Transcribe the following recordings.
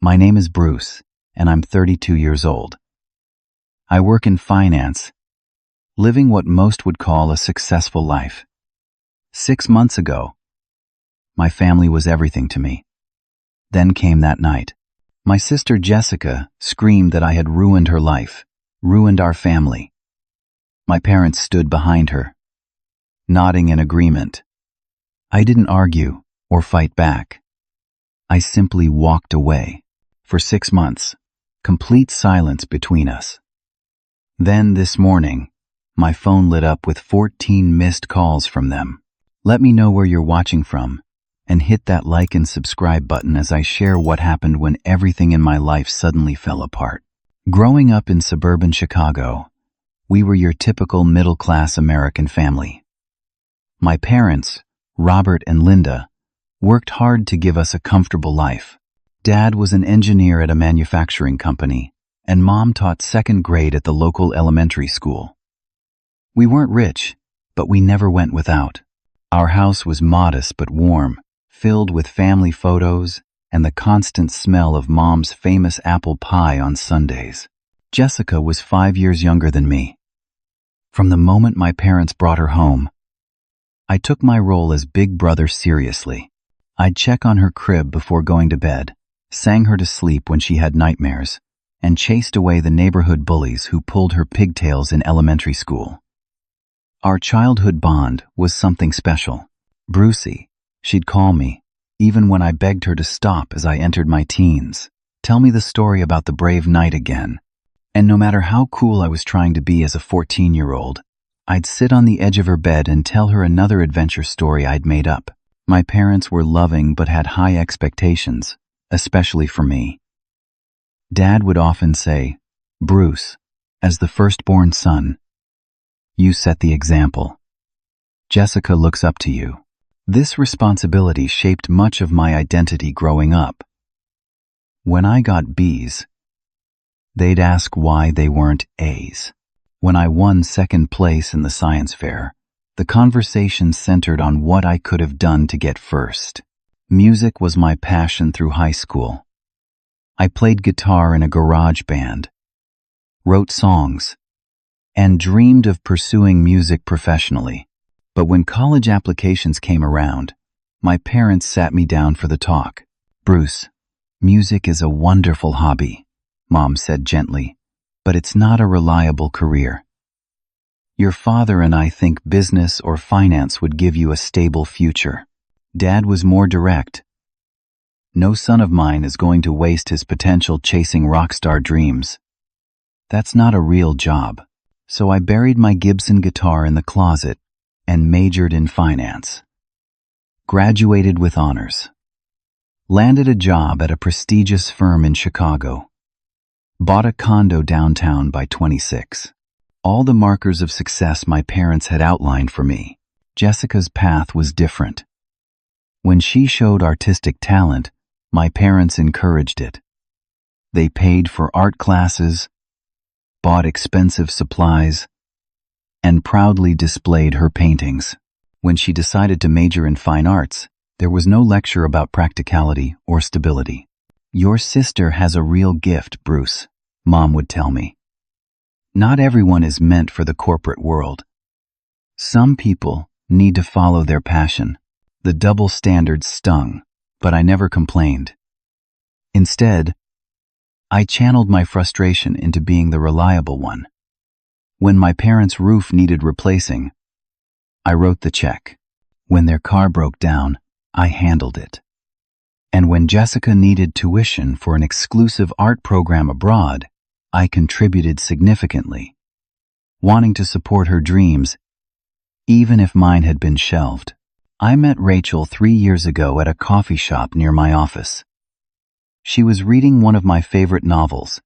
My name is Bruce, and I'm 32 years old. I work in finance, living what most would call a successful life. 6 months ago, my family was everything to me. Then came that night. My sister Jessica screamed that I had ruined her life, ruined our family. My parents stood behind her, nodding in agreement. I didn't argue or fight back. I simply walked away. For 6 months, complete silence between us. Then this morning, my phone lit up with 14 missed calls from them. Let me know where you're watching from, and hit that like and subscribe button as I share what happened when everything in my life suddenly fell apart. Growing up in suburban Chicago, we were your typical middle-class American family. My parents, Robert and Linda, worked hard to give us a comfortable life. Dad was an engineer at a manufacturing company, and Mom taught 2nd grade at the local elementary school. We weren't rich, but we never went without. Our house was modest but warm, filled with family photos and the constant smell of Mom's famous apple pie on Sundays. Jessica was 5 years younger than me. From the moment my parents brought her home, I took my role as big brother seriously. I'd check on her crib before going to bed, sang her to sleep when she had nightmares, and chased away the neighborhood bullies who pulled her pigtails in elementary school. Our childhood bond was something special. Brucey, she'd call me, even when I begged her to stop as I entered my teens. Tell me the story about the brave night again. And no matter how cool I was trying to be as a 14-year-old, I'd sit on the edge of her bed and tell her another adventure story I'd made up. My parents were loving but had high expectations, especially for me. Dad would often say, "Bruce, as the firstborn son, you set the example. Jessica looks up to you." This responsibility shaped much of my identity growing up. When I got B's, they'd ask why they weren't A's. When I won 2nd place in the science fair, the conversation centered on what I could have done to get first. Music was my passion through high school. I played guitar in a garage band, wrote songs, and dreamed of pursuing music professionally. But when college applications came around, my parents sat me down for the talk. "Bruce, music is a wonderful hobby," Mom said gently, "but it's not a reliable career. Your father and I think business or finance would give you a stable future." Dad was more direct. "No son of mine is going to waste his potential chasing rock star dreams. That's not a real job." So I buried my Gibson guitar in the closet and majored in finance. Graduated with honors. Landed a job at a prestigious firm in Chicago. Bought a condo downtown by 26. All the markers of success my parents had outlined for me. Jessica's path was different. When she showed artistic talent, my parents encouraged it. They paid for art classes, bought expensive supplies, and proudly displayed her paintings. When she decided to major in fine arts, there was no lecture about practicality or stability. "Your sister has a real gift, Bruce," Mom would tell me. "Not everyone is meant for the corporate world. Some people need to follow their passion." The double standards stung, but I never complained. Instead, I channeled my frustration into being the reliable one. When my parents' roof needed replacing, I wrote the check. When their car broke down, I handled it. And when Jessica needed tuition for an exclusive art program abroad, I contributed significantly, wanting to support her dreams, even if mine had been shelved. I met Rachel 3 years ago at a coffee shop near my office. She was reading one of my favorite novels,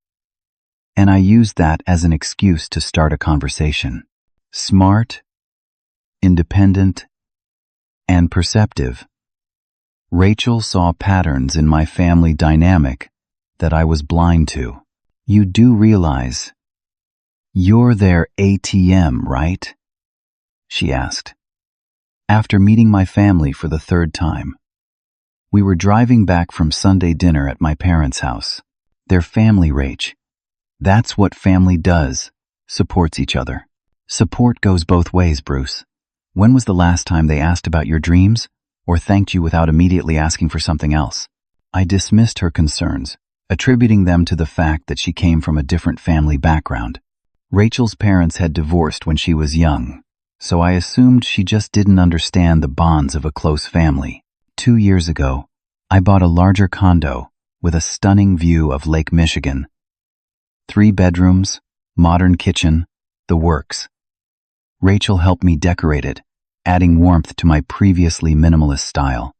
and I used that as an excuse to start a conversation. Smart, independent, and perceptive, Rachel saw patterns in my family dynamic that I was blind to. "You do realize you're their ATM, right?" she asked, after meeting my family for the 3rd time. We were driving back from Sunday dinner at my parents' house. Their family, Rach. That's what family does. Supports each other. Support goes both ways, Bruce. When was the last time they asked about your dreams, or thanked you without immediately asking for something else? I dismissed her concerns, attributing them to the fact that she came from a different family background. Rachel's parents had divorced when she was young, so I assumed she just didn't understand the bonds of a close family. 2 years ago, I bought a larger condo with a stunning view of Lake Michigan. 3 bedrooms, modern kitchen, the works. Rachel helped me decorate it, adding warmth to my previously minimalist style.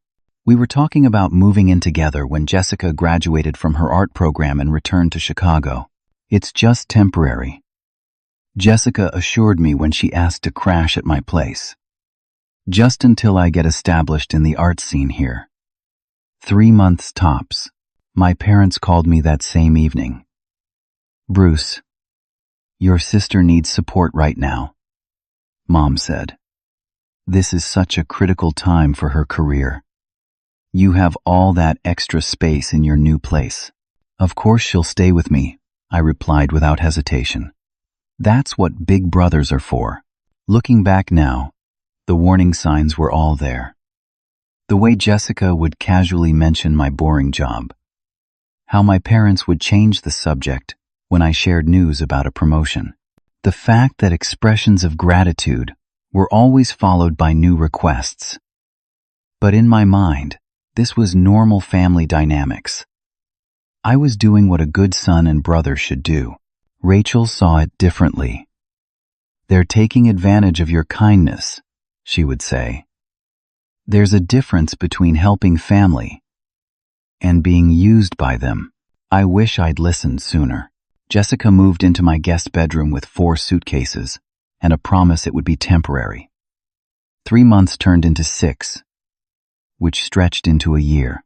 We were talking about moving in together when Jessica graduated from her art program and returned to Chicago. It's just temporary, Jessica assured me when she asked to crash at my place. Just until I get established in the art scene here. 3 months tops. My parents called me that same evening. Bruce, your sister needs support right now, Mom said. This is such a critical time for her career. You have all that extra space in your new place. Of course she'll stay with me, I replied without hesitation. That's what big brothers are for. Looking back now, the warning signs were all there. The way Jessica would casually mention my boring job. How my parents would change the subject when I shared news about a promotion. The fact that expressions of gratitude were always followed by new requests. But in my mind, this was normal family dynamics. I was doing what a good son and brother should do. Rachel saw it differently. They're taking advantage of your kindness, she would say. There's a difference between helping family and being used by them. I wish I'd listened sooner. Jessica moved into my guest bedroom with 4 suitcases and a promise it would be temporary. 3 months turned into 6, which stretched into a year.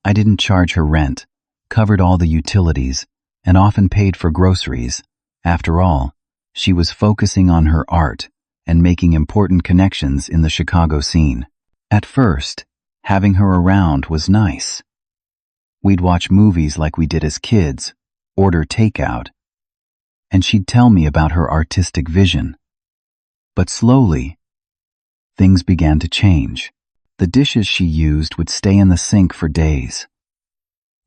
I didn't charge her rent, covered all the utilities, and often paid for groceries. After all, she was focusing on her art and making important connections in the Chicago scene. At first, having her around was nice. We'd watch movies like we did as kids, order takeout, and she'd tell me about her artistic vision. But slowly, things began to change. The dishes she used would stay in the sink for days.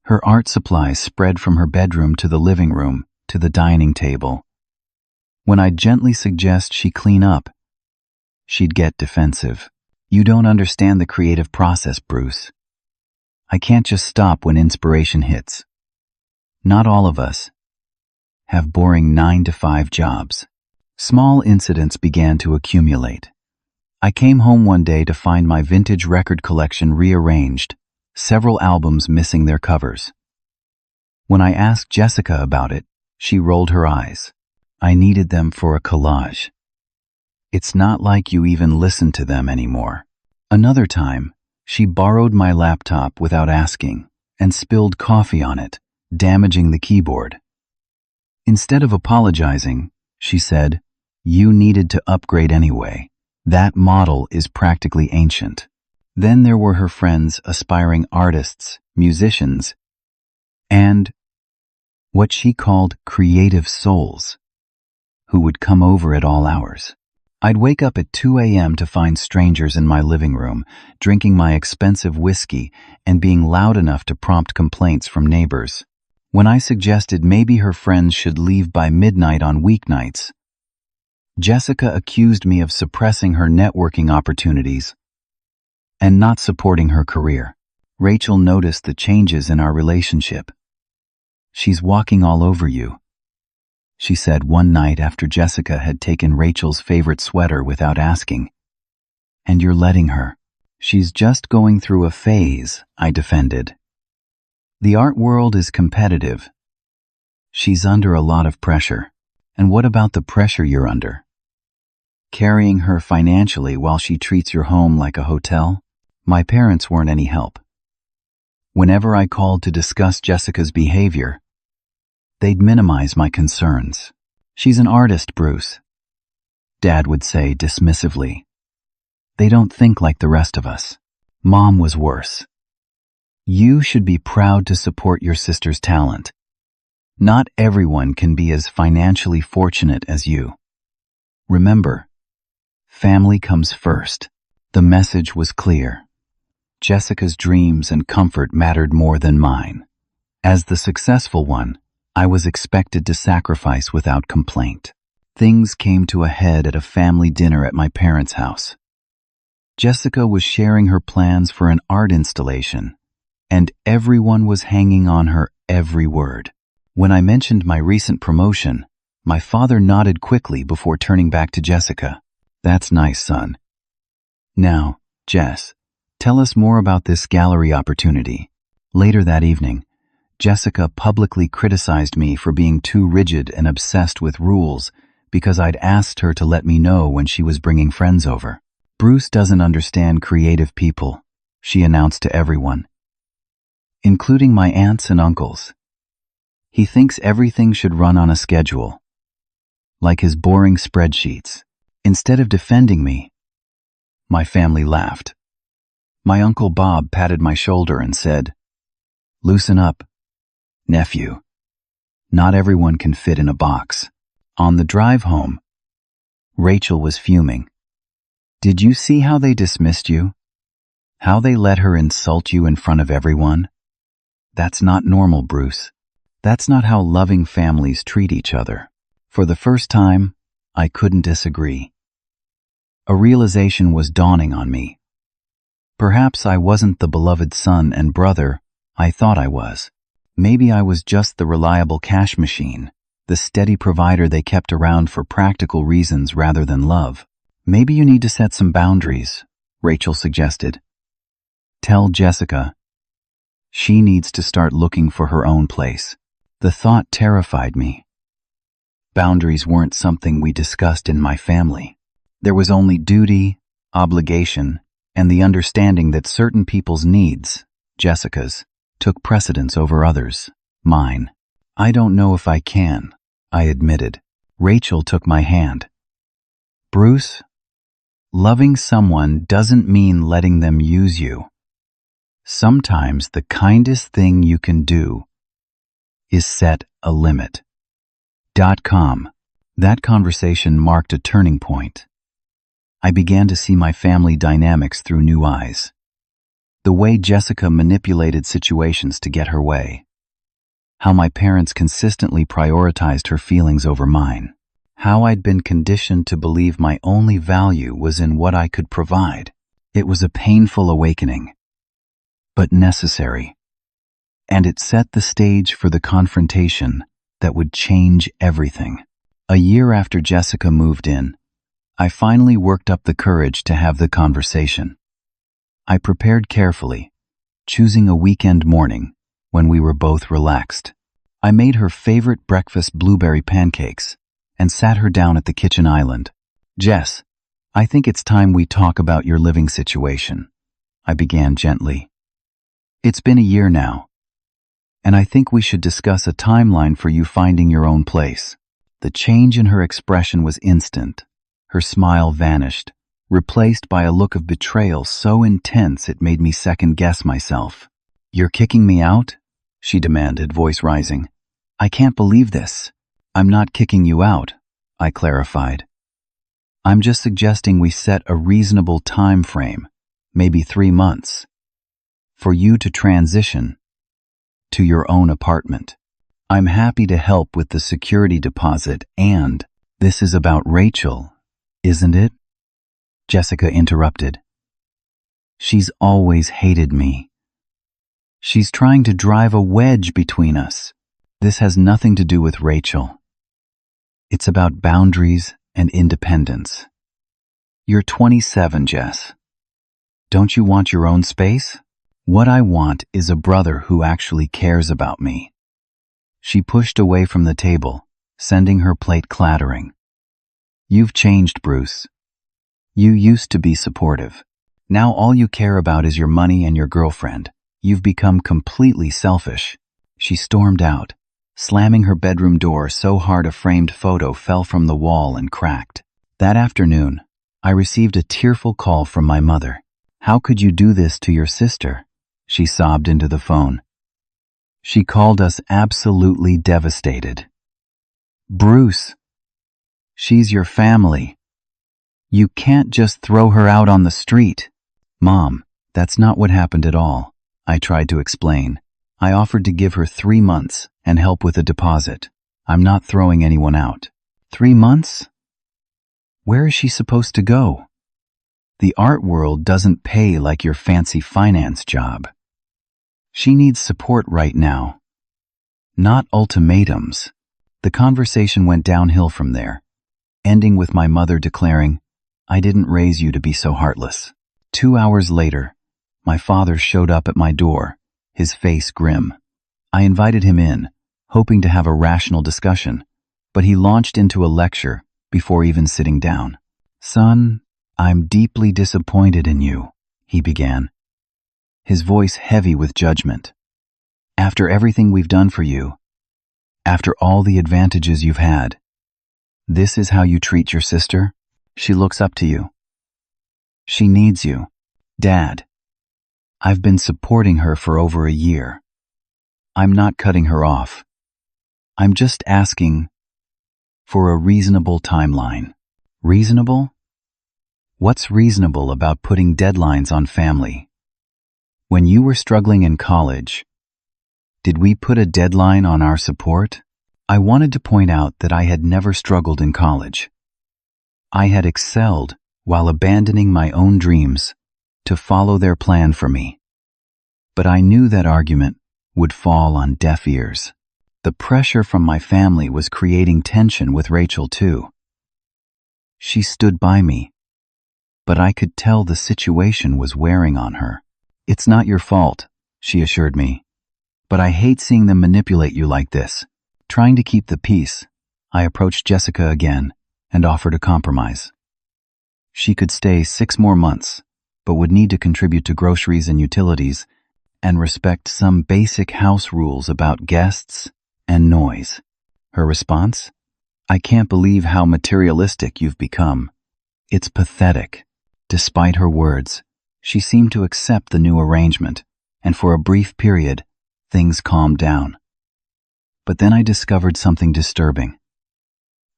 Her art supplies spread from her bedroom to the living room to the dining table. When I'd gently suggest she clean up, she'd get defensive. You don't understand the creative process, Bruce. I can't just stop when inspiration hits. Not all of us have boring 9-to-5 jobs. Small incidents began to accumulate. I came home one day to find my vintage record collection rearranged, several albums missing their covers. When I asked Jessica about it, she rolled her eyes. I needed them for a collage. It's not like you even listen to them anymore. Another time, she borrowed my laptop without asking and spilled coffee on it, damaging the keyboard. Instead of apologizing, she said, "You needed to upgrade anyway. That model is practically ancient." Then there were her friends, aspiring artists, musicians, and what she called creative souls, who would come over at all hours. I'd wake up at 2 a.m. to find strangers in my living room, drinking my expensive whiskey and being loud enough to prompt complaints from neighbors. When I suggested maybe her friends should leave by midnight on weeknights, Jessica accused me of suppressing her networking opportunities and not supporting her career. Rachel noticed the changes in our relationship. "She's walking all over you," she said one night after Jessica had taken Rachel's favorite sweater without asking. "And you're letting her." "She's just going through a phase," I defended. "The art world is competitive. She's under a lot of pressure." "And what about the pressure you're under? Carrying her financially while she treats your home like a hotel?" My parents weren't any help. Whenever I called to discuss Jessica's behavior, they'd minimize my concerns. "She's an artist, Bruce," Dad would say dismissively. "They don't think like the rest of us." Mom was worse. You should be proud to support your sister's talent. Not everyone can be as financially fortunate as you. Remember, family comes first. The message was clear. Jessica's dreams and comfort mattered more than mine. As the successful one, I was expected to sacrifice without complaint. Things came to a head at a family dinner at my parents' house. Jessica was sharing her plans for an art installation, and everyone was hanging on her every word. When I mentioned my recent promotion, my father nodded quickly before turning back to Jessica. "That's nice, son. Now, Jess, tell us more about this gallery opportunity." Later that evening, Jessica publicly criticized me for being too rigid and obsessed with rules because I'd asked her to let me know when she was bringing friends over. "Bruce doesn't understand creative people," she announced to everyone, including my aunts and uncles. "He thinks everything should run on a schedule, like his boring spreadsheets." Instead of defending me, my family laughed. My Uncle Bob patted my shoulder and said, "Loosen up, nephew. Not everyone can fit in a box." On the drive home, Rachel was fuming. "Did you see how they dismissed you? How they let her insult you in front of everyone? That's not normal, Bruce. That's not how loving families treat each other." For the first time, I couldn't disagree. A realization was dawning on me. Perhaps I wasn't the beloved son and brother I thought I was. Maybe I was just the reliable cash machine, the steady provider they kept around for practical reasons rather than love. "Maybe you need to set some boundaries," Rachel suggested. "Tell Jessica she needs to start looking for her own place." The thought terrified me. Boundaries weren't something we discussed in my family. There was only duty, obligation, and the understanding that certain people's needs, Jessica's, took precedence over others, mine. "I don't know if I can," I admitted. Rachel took my hand. "Bruce, loving someone doesn't mean letting them use you. Sometimes the kindest thing you can do is set a limit." .com. That conversation marked a turning point. I began to see my family dynamics through new eyes. The way Jessica manipulated situations to get her way. How my parents consistently prioritized her feelings over mine. How I'd been conditioned to believe my only value was in what I could provide. It was a painful awakening, but necessary. And it set the stage for the confrontation that would change everything. A year after Jessica moved in, I finally worked up the courage to have the conversation. I prepared carefully, choosing a weekend morning when we were both relaxed. I made her favorite breakfast blueberry pancakes and sat her down at the kitchen island. "Jess, I think it's time we talk about your living situation," I began gently. "It's been a year now, and I think we should discuss a timeline for you finding your own place." The change in her expression was instant. Her smile vanished, replaced by a look of betrayal so intense it made me second-guess myself. "You're kicking me out?" she demanded, voice rising. "I can't believe this." "I'm not kicking you out," I clarified. "I'm just suggesting we set a reasonable time frame, maybe 3 months, for you to transition to your own apartment. I'm happy to help with the security deposit, and this is about Rachel, isn't it?" Jessica interrupted. "She's always hated me. She's trying to drive a wedge between us. This has nothing to do with Rachel. It's about boundaries and independence. You're 27, Jess. Don't you want your own space? What I want is a brother who actually cares about me." She pushed away from the table, sending her plate clattering. "You've changed, Bruce. You used to be supportive. Now all you care about is your money and your girlfriend. You've become completely selfish." She stormed out, slamming her bedroom door so hard a framed photo fell from the wall and cracked. That afternoon, I received a tearful call from my mother. "How could you do this to your sister?" she sobbed into the phone. She called us absolutely devastated. Bruce, she's your family. You can't just throw her out on the street. Mom, that's not what happened at all. I tried to explain. I offered to give her 3 months and help with a deposit. I'm not throwing anyone out. 3 months? Where is she supposed to go? The art world doesn't pay like your fancy finance job. She needs support right now, not ultimatums. The conversation went downhill from there, ending with my mother declaring, "I didn't raise you to be so heartless." 2 hours later, my father showed up at my door, his face grim. I invited him in, hoping to have a rational discussion, but he launched into a lecture before even sitting down. "Son, I'm deeply disappointed in you," he began, his voice heavy with judgment. "After everything we've done for you, after all the advantages you've had, this is how you treat your sister? She looks up to you. She needs you. Dad, I've been supporting her for over a year. I'm not cutting her off. I'm just asking for a reasonable timeline." Reasonable? What's reasonable about putting deadlines on family? When you were struggling in college, did we put a deadline on our support? I wanted to point out that I had never struggled in college. I had excelled while abandoning my own dreams to follow their plan for me. But I knew that argument would fall on deaf ears. The pressure from my family was creating tension with Rachel too. She stood by me, but I could tell the situation was wearing on her. "It's not your fault," she assured me, "but I hate seeing them manipulate you like this." Trying to keep the peace, I approached Jessica again and offered a compromise. She could stay 6 more months, but would need to contribute to groceries and utilities and respect some basic house rules about guests and noise. Her response? "I can't believe how materialistic you've become. It's pathetic." Despite her words, she seemed to accept the new arrangement, and for a brief period, things calmed down. But then I discovered something disturbing.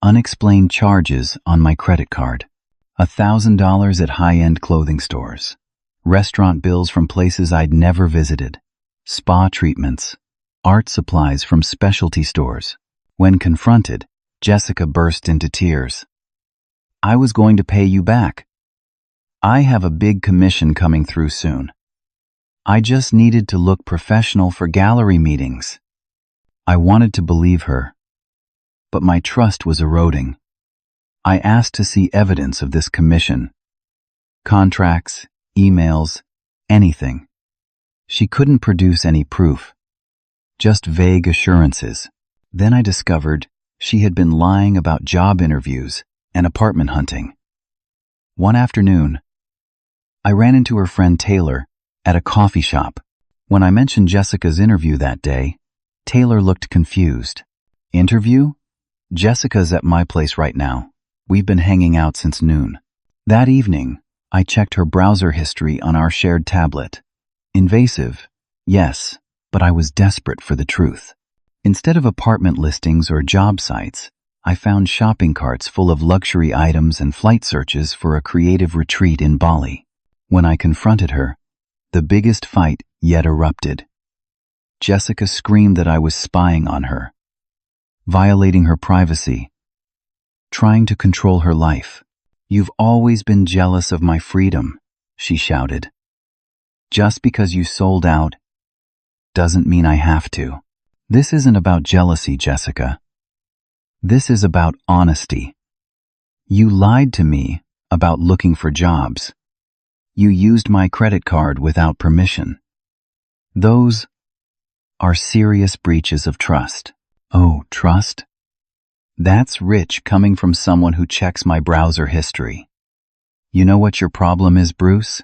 Unexplained charges on my credit card. $1,000 at high-end clothing stores. Restaurant bills from places I'd never visited. Spa treatments. Art supplies from specialty stores. When confronted, Jessica burst into tears. "I was going to pay you back. I have a big commission coming through soon. I just needed to look professional for gallery meetings." I wanted to believe her, but my trust was eroding. I asked to see evidence of this commission. Contracts, emails, anything. She couldn't produce any proof, just vague assurances. Then I discovered she had been lying about job interviews and apartment hunting. One afternoon, I ran into her friend Taylor at a coffee shop. When I mentioned Jessica's interview that day, Taylor looked confused. "Interview? Jessica's at my place right now. We've been hanging out since noon." That evening, I checked her browser history on our shared tablet. Invasive, yes, but I was desperate for the truth. Instead of apartment listings or job sites, I found shopping carts full of luxury items and flight searches for a creative retreat in Bali. When I confronted her, the biggest fight yet erupted. Jessica screamed that I was spying on her, violating her privacy, trying to control her life. "You've always been jealous of my freedom," she shouted. "Just because you sold out doesn't mean I have to." This isn't about jealousy, Jessica. This is about honesty. You lied to me about looking for jobs. You used my credit card without permission. Those are serious breaches of trust. Oh, trust? That's rich coming from someone who checks my browser history. You know what your problem is, Bruce?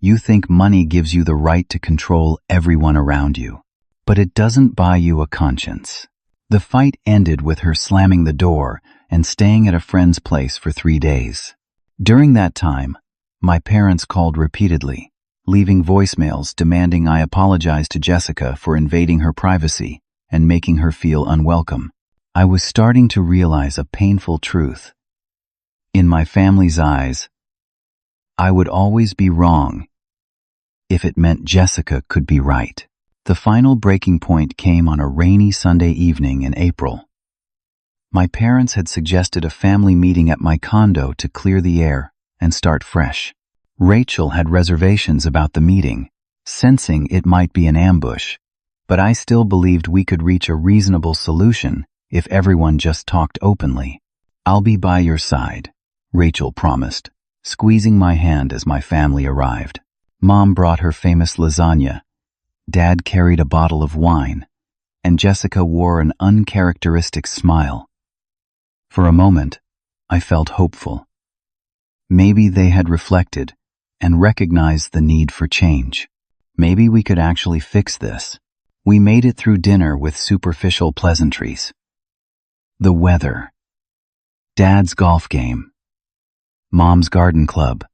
You think money gives you the right to control everyone around you, but it doesn't buy you a conscience. The fight ended with her slamming the door and staying at a friend's place for 3 days. During that time, my parents called repeatedly, leaving voicemails demanding I apologize to Jessica for invading her privacy and making her feel unwelcome. I was starting to realize a painful truth. In my family's eyes, I would always be wrong if it meant Jessica could be right. The final breaking point came on a rainy Sunday evening in April. My parents had suggested a family meeting at my condo to clear the air and start fresh. Rachel had reservations about the meeting, sensing it might be an ambush, but I still believed we could reach a reasonable solution if everyone just talked openly. "I'll be by your side," Rachel promised, squeezing my hand as my family arrived. Mom brought her famous lasagna, Dad carried a bottle of wine, and Jessica wore an uncharacteristic smile. For a moment, I felt hopeful. Maybe they had reflected and recognized the need for change. Maybe we could actually fix this. We made it through dinner with superficial pleasantries. The weather, Dad's golf game, Mom's garden club.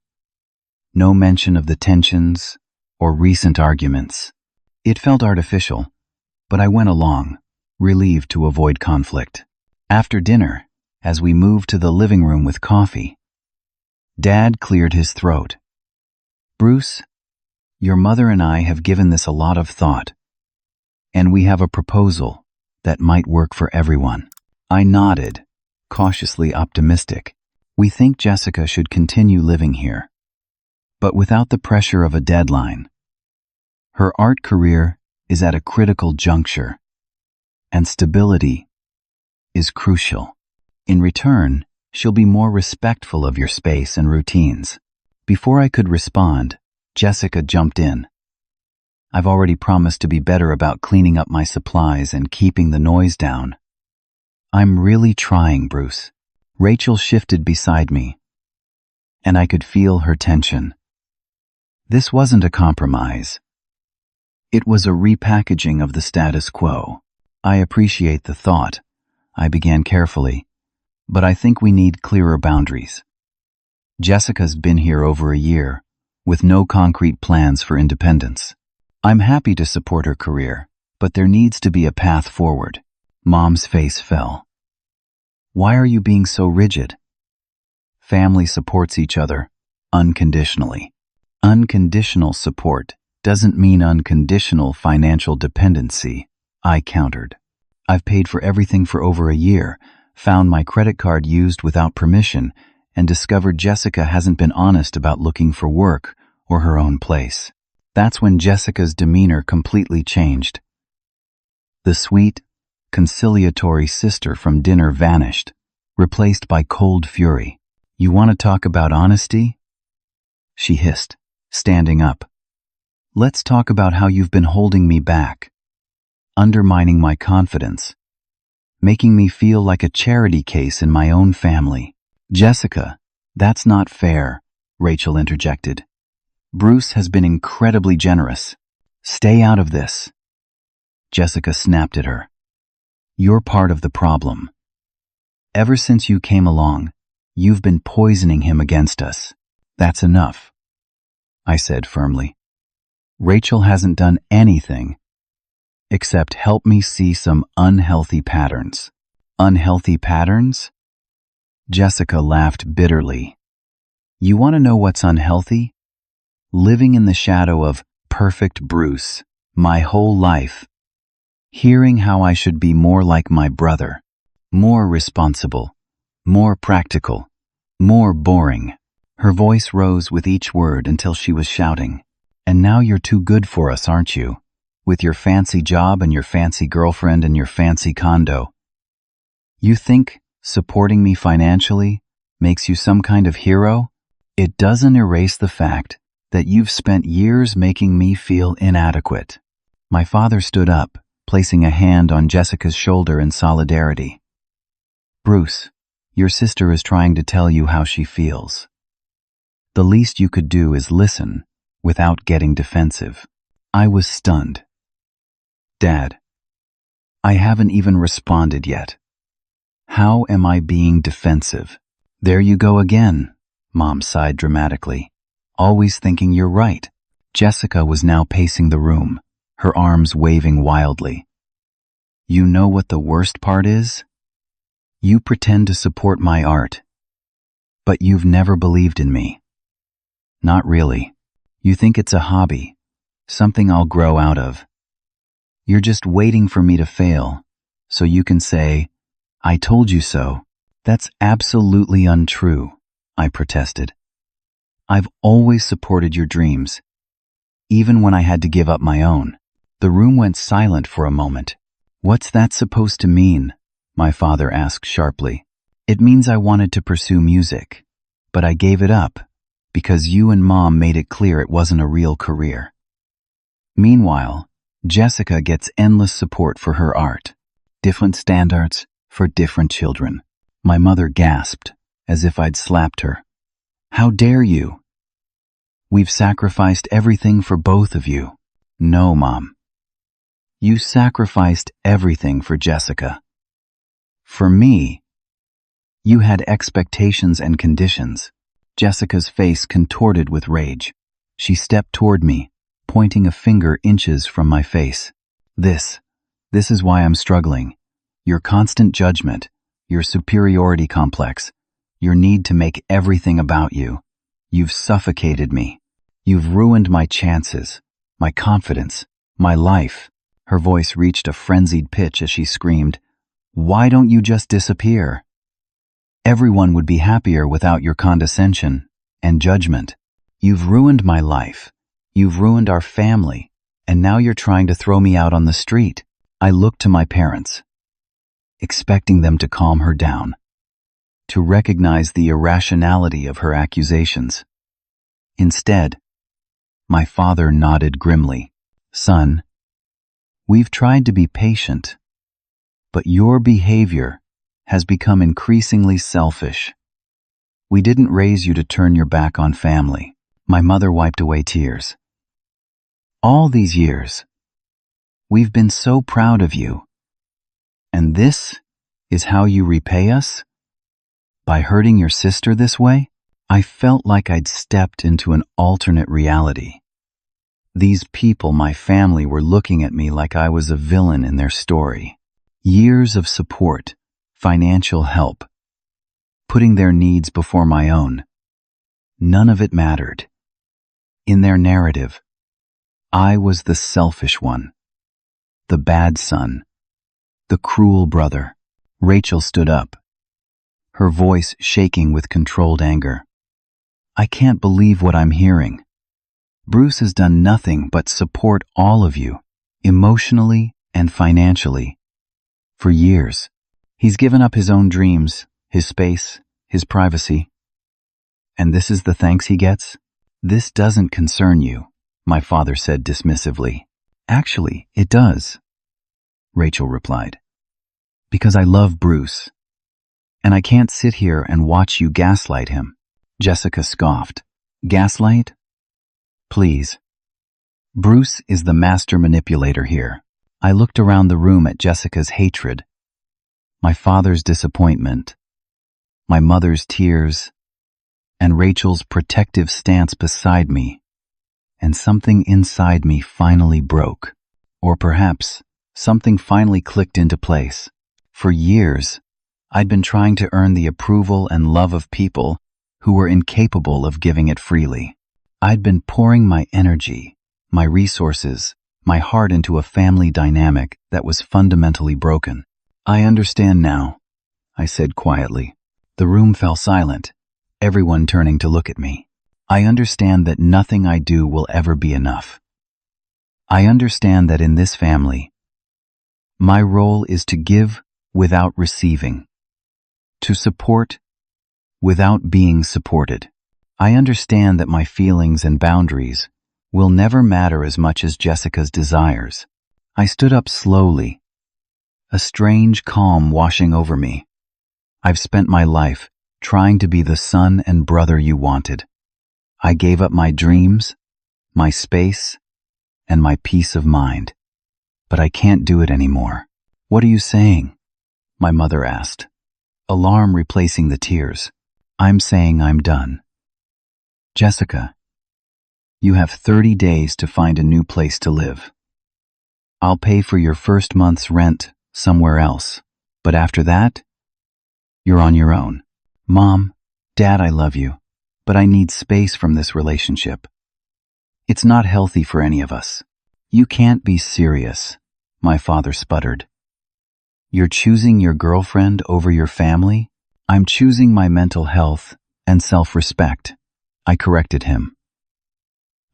No mention of the tensions or recent arguments. It felt artificial, but I went along, relieved to avoid conflict. After dinner, as we moved to the living room with coffee, Dad cleared his throat. "Bruce, your mother and I have given this a lot of thought, and we have a proposal that might work for everyone." I nodded, cautiously optimistic. "We think Jessica should continue living here, but without the pressure of a deadline. Her art career is at a critical juncture, and stability is crucial. In return, she'll be more respectful of your space and routines." Before I could respond, Jessica jumped in. "I've already promised to be better about cleaning up my supplies and keeping the noise down." "I'm really trying, Bruce." Rachel shifted beside me, and I could feel her tension. This wasn't a compromise. It was a repackaging of the status quo. "I appreciate the thought," I began carefully, "but I think we need clearer boundaries. Jessica's been here over a year, with no concrete plans for independence. I'm happy to support her career, but there needs to be a path forward." Mom's face fell. "Why are you being so rigid?" "Family supports each other, unconditionally." "Unconditional support doesn't mean unconditional financial dependency," I countered. "I've paid for everything for over a year, found my credit card used without permission, and discovered Jessica hasn't been honest about looking for work or her own place." That's when Jessica's demeanor completely changed. The sweet, conciliatory sister from dinner vanished, replaced by cold fury. "You want to talk about honesty?" she hissed, standing up. "Let's talk about how you've been holding me back, undermining my confidence, making me feel like a charity case in my own family." "Jessica, that's not fair," Rachel interjected. "Bruce has been incredibly generous. Stay out of this." Jessica snapped at her. "You're part of the problem. Ever since you came along, you've been poisoning him against us." "That's enough," I said firmly. "Rachel hasn't done anything except help me see some unhealthy patterns." "Unhealthy patterns?" Jessica laughed bitterly. "You want to know what's unhealthy? Living in the shadow of perfect Bruce my whole life. Hearing how I should be more like my brother, more responsible, more practical, more boring." Her voice rose with each word until she was shouting. "And now you're too good for us, aren't you? With your fancy job and your fancy girlfriend and your fancy condo. You think supporting me financially makes you some kind of hero? It doesn't erase the fact that you've spent years making me feel inadequate." My father stood up, placing a hand on Jessica's shoulder in solidarity. "Bruce, your sister is trying to tell you how she feels. The least you could do is listen without getting defensive." I was stunned. "Dad, I haven't even responded yet. How am I being defensive?" "There you go again," Mom sighed dramatically. "Always thinking you're right." Jessica was now pacing the room, her arms waving wildly. You know what the worst part is? You pretend to support my art, but you've never believed in me. Not really. You think it's a hobby, something I'll grow out of. You're just waiting for me to fail, so you can say, I told you so. That's absolutely untrue, I protested. I've always supported your dreams, even when I had to give up my own. The room went silent for a moment. What's that supposed to mean? My father asked sharply. It means I wanted to pursue music, but I gave it up because you and Mom made it clear it wasn't a real career. Meanwhile, Jessica gets endless support for her art. Different standards for different children. My mother gasped, as if I'd slapped her. How dare you? We've sacrificed everything for both of you. No, Mom. You sacrificed everything for Jessica. For me, you had expectations and conditions. Jessica's face contorted with rage. She stepped toward me, pointing a finger inches from my face. This is why I'm struggling. Your constant judgment, your superiority complex, your need to make everything about you. You've suffocated me. You've ruined my chances, my confidence, my life. Her voice reached a frenzied pitch as she screamed, Why don't you just disappear? Everyone would be happier without your condescension and judgment. You've ruined my life. You've ruined our family, and now you're trying to throw me out on the street. I looked to my parents, expecting them to calm her down, to recognize the irrationality of her accusations. Instead, my father nodded grimly. Son, we've tried to be patient, but your behavior has become increasingly selfish. We didn't raise you to turn your back on family. My mother wiped away tears. All these years, we've been so proud of you. And this is how you repay us? By hurting your sister this way? I felt like I'd stepped into an alternate reality. These people, my family, were looking at me like I was a villain in their story. Years of support, financial help, putting their needs before my own. None of it mattered. In their narrative, I was the selfish one, the bad son, the cruel brother. Rachel stood up, her voice shaking with controlled anger. I can't believe what I'm hearing. Bruce has done nothing but support all of you, emotionally and financially. For years, he's given up his own dreams, his space, his privacy. And this is the thanks he gets? This doesn't concern you, my father said dismissively. Actually, it does, Rachel replied. Because I love Bruce, and I can't sit here and watch you gaslight him. Jessica scoffed. Gaslight? Please. Bruce is the master manipulator here. I looked around the room at Jessica's hatred, my father's disappointment, my mother's tears, and Rachel's protective stance beside me, and something inside me finally broke. Or perhaps something finally clicked into place. For years, I'd been trying to earn the approval and love of people who were incapable of giving it freely. I'd been pouring my energy, my resources, my heart into a family dynamic that was fundamentally broken. I understand now, I said quietly. The room fell silent, everyone turning to look at me. I understand that nothing I do will ever be enough. I understand that in this family, my role is to give without receiving, to support without being supported. I understand that my feelings and boundaries will never matter as much as Jessica's desires. I stood up slowly, a strange calm washing over me. I've spent my life trying to be the son and brother you wanted. I gave up my dreams, my space, and my peace of mind. But I can't do it anymore. What are you saying? My mother asked, alarm replacing the tears. I'm saying I'm done. Jessica, You have 30 days to find a new place to live. I'll pay for your first month's rent somewhere else, but after that, you're on your own. Mom, Dad, I love you, but I need space from this relationship. It's not healthy for any of us. You can't be serious, my father sputtered. You're choosing your girlfriend over your family? I'm choosing my mental health and self-respect, I corrected him.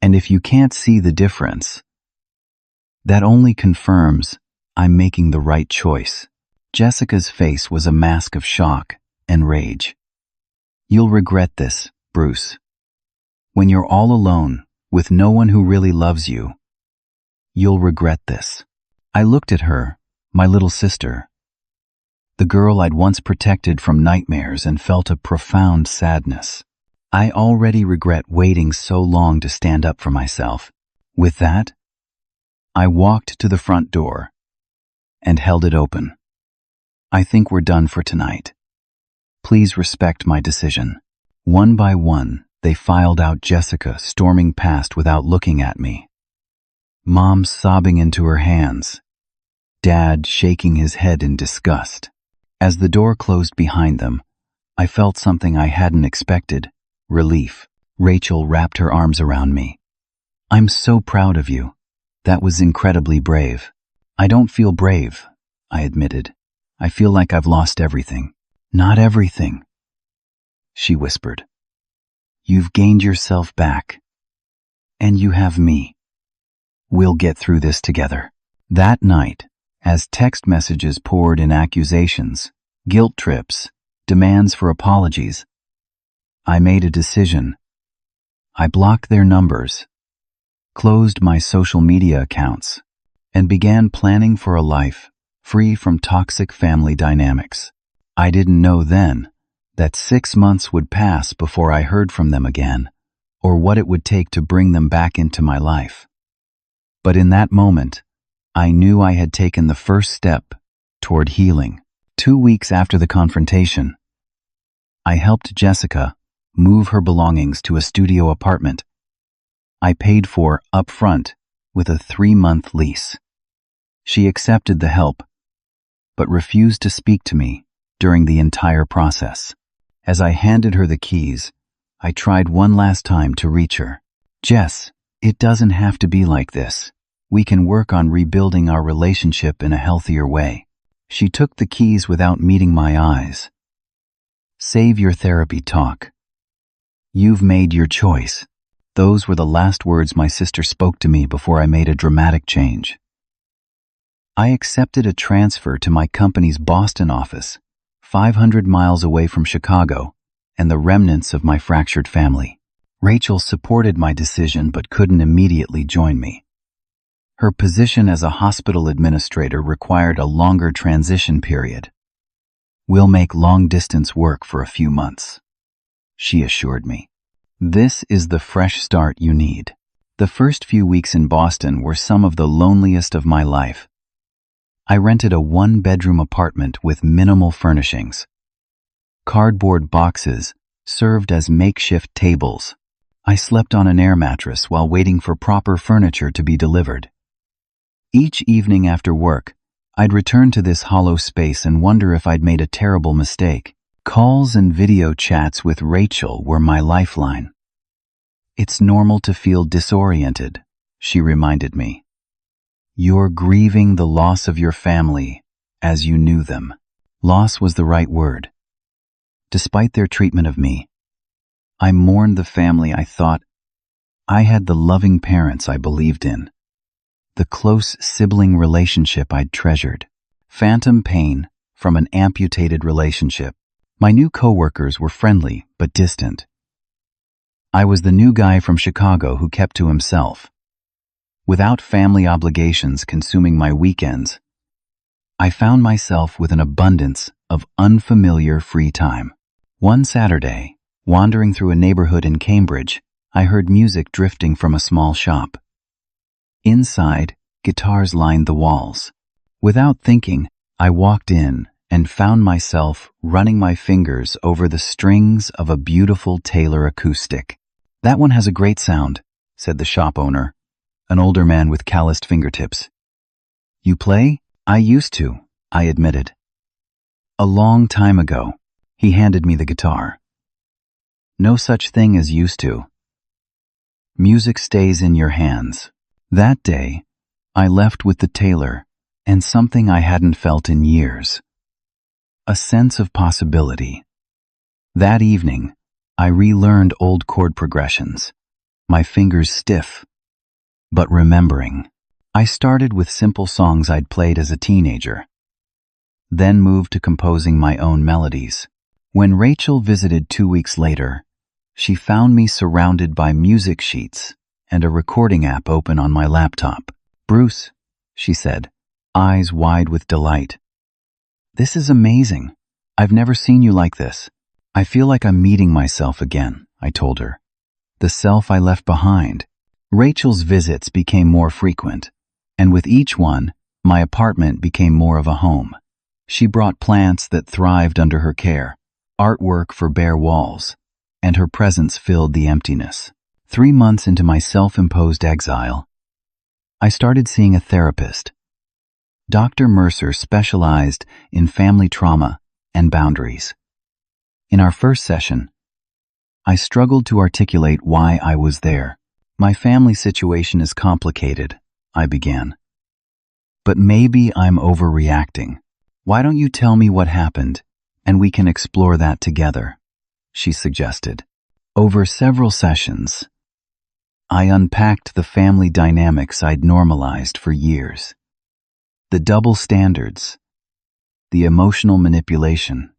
And if you can't see the difference, that only confirms I'm making the right choice. Jessica's face was a mask of shock and rage. You'll regret this, Bruce. When you're all alone, with no one who really loves you, you'll regret this. I looked at her, my little sister, the girl I'd once protected from nightmares, and felt a profound sadness. I already regret waiting so long to stand up for myself. With that, I walked to the front door and held it open. I think we're done for tonight. Please respect my decision. One by one, they filed out, Jessica storming past without looking at me. Mom sobbing into her hands. Dad shaking his head in disgust. As the door closed behind them, I felt something I hadn't expected. Relief. Rachel wrapped her arms around me. I'm so proud of you. That was incredibly brave. I don't feel brave, I admitted. I feel like I've lost everything. Not everything, she whispered. You've gained yourself back. And you have me. We'll get through this together. That night, as text messages poured in accusations, guilt trips, demands for apologies, I made a decision. I blocked their numbers, closed my social media accounts, and began planning for a life free from toxic family dynamics. I didn't know then that 6 months would pass before I heard from them again, or what it would take to bring them back into my life. But in that moment, I knew I had taken the first step toward healing. 2 weeks after the confrontation, I helped Jessica move her belongings to a studio apartment I paid for up front with a 3-month lease. She accepted the help, but refused to speak to me during the entire process. As I handed her the keys, I tried one last time to reach her. Jess, it doesn't have to be like this. We can work on rebuilding our relationship in a healthier way. She took the keys without meeting my eyes. Save your therapy talk. You've made your choice. Those were the last words my sister spoke to me before I made a dramatic change. I accepted a transfer to my company's Boston office, 500 miles away from Chicago, and the remnants of my fractured family. Rachel supported my decision but couldn't immediately join me. Her position as a hospital administrator required a longer transition period. We'll make long-distance work for a few months, she assured me. This is the fresh start you need. The first few weeks in Boston were some of the loneliest of my life. I rented a 1-bedroom apartment with minimal furnishings. Cardboard boxes served as makeshift tables. I slept on an air mattress while waiting for proper furniture to be delivered. Each evening after work, I'd return to this hollow space and wonder if I'd made a terrible mistake. Calls and video chats with Rachel were my lifeline. It's normal to feel disoriented, she reminded me. You're grieving the loss of your family as you knew them. Loss was the right word. Despite their treatment of me, I mourned the family I thought I had, the loving parents I believed in, the close sibling relationship I'd treasured. Phantom pain from an amputated relationship. My new coworkers were friendly but distant. I was the new guy from Chicago who kept to himself. Without family obligations consuming my weekends, I found myself with an abundance of unfamiliar free time. One Saturday, wandering through a neighborhood in Cambridge, I heard music drifting from a small shop. Inside, guitars lined the walls. Without thinking, I walked in and found myself running my fingers over the strings of a beautiful Taylor acoustic. That one has a great sound, said the shop owner, an older man with calloused fingertips. You play? I used to, I admitted. A long time ago. He handed me the guitar. No such thing as used to. Music stays in your hands. That day, I left with the tailor and something I hadn't felt in years. A sense of possibility. That evening, I relearned old chord progressions, my fingers stiff, but remembering. I started with simple songs I'd played as a teenager, then moved to composing my own melodies. When Rachel visited 2 weeks later, she found me surrounded by music sheets and a recording app open on my laptop. Bruce, she said, eyes wide with delight. This is amazing. I've never seen you like this. I feel like I'm meeting myself again, I told her. The self I left behind. Rachel's visits became more frequent, and with each one, my apartment became more of a home. She brought plants that thrived under her care, artwork for bare walls, and her presence filled the emptiness. 3 months into my self-imposed exile, I started seeing a therapist. Dr. Mercer specialized in family trauma and boundaries. In our first session, I struggled to articulate why I was there. My family situation is complicated, I began. But maybe I'm overreacting. Why don't you tell me what happened, and we can explore that together, she suggested. Over several sessions, I unpacked the family dynamics I'd normalized for years. The double standards, the emotional manipulation,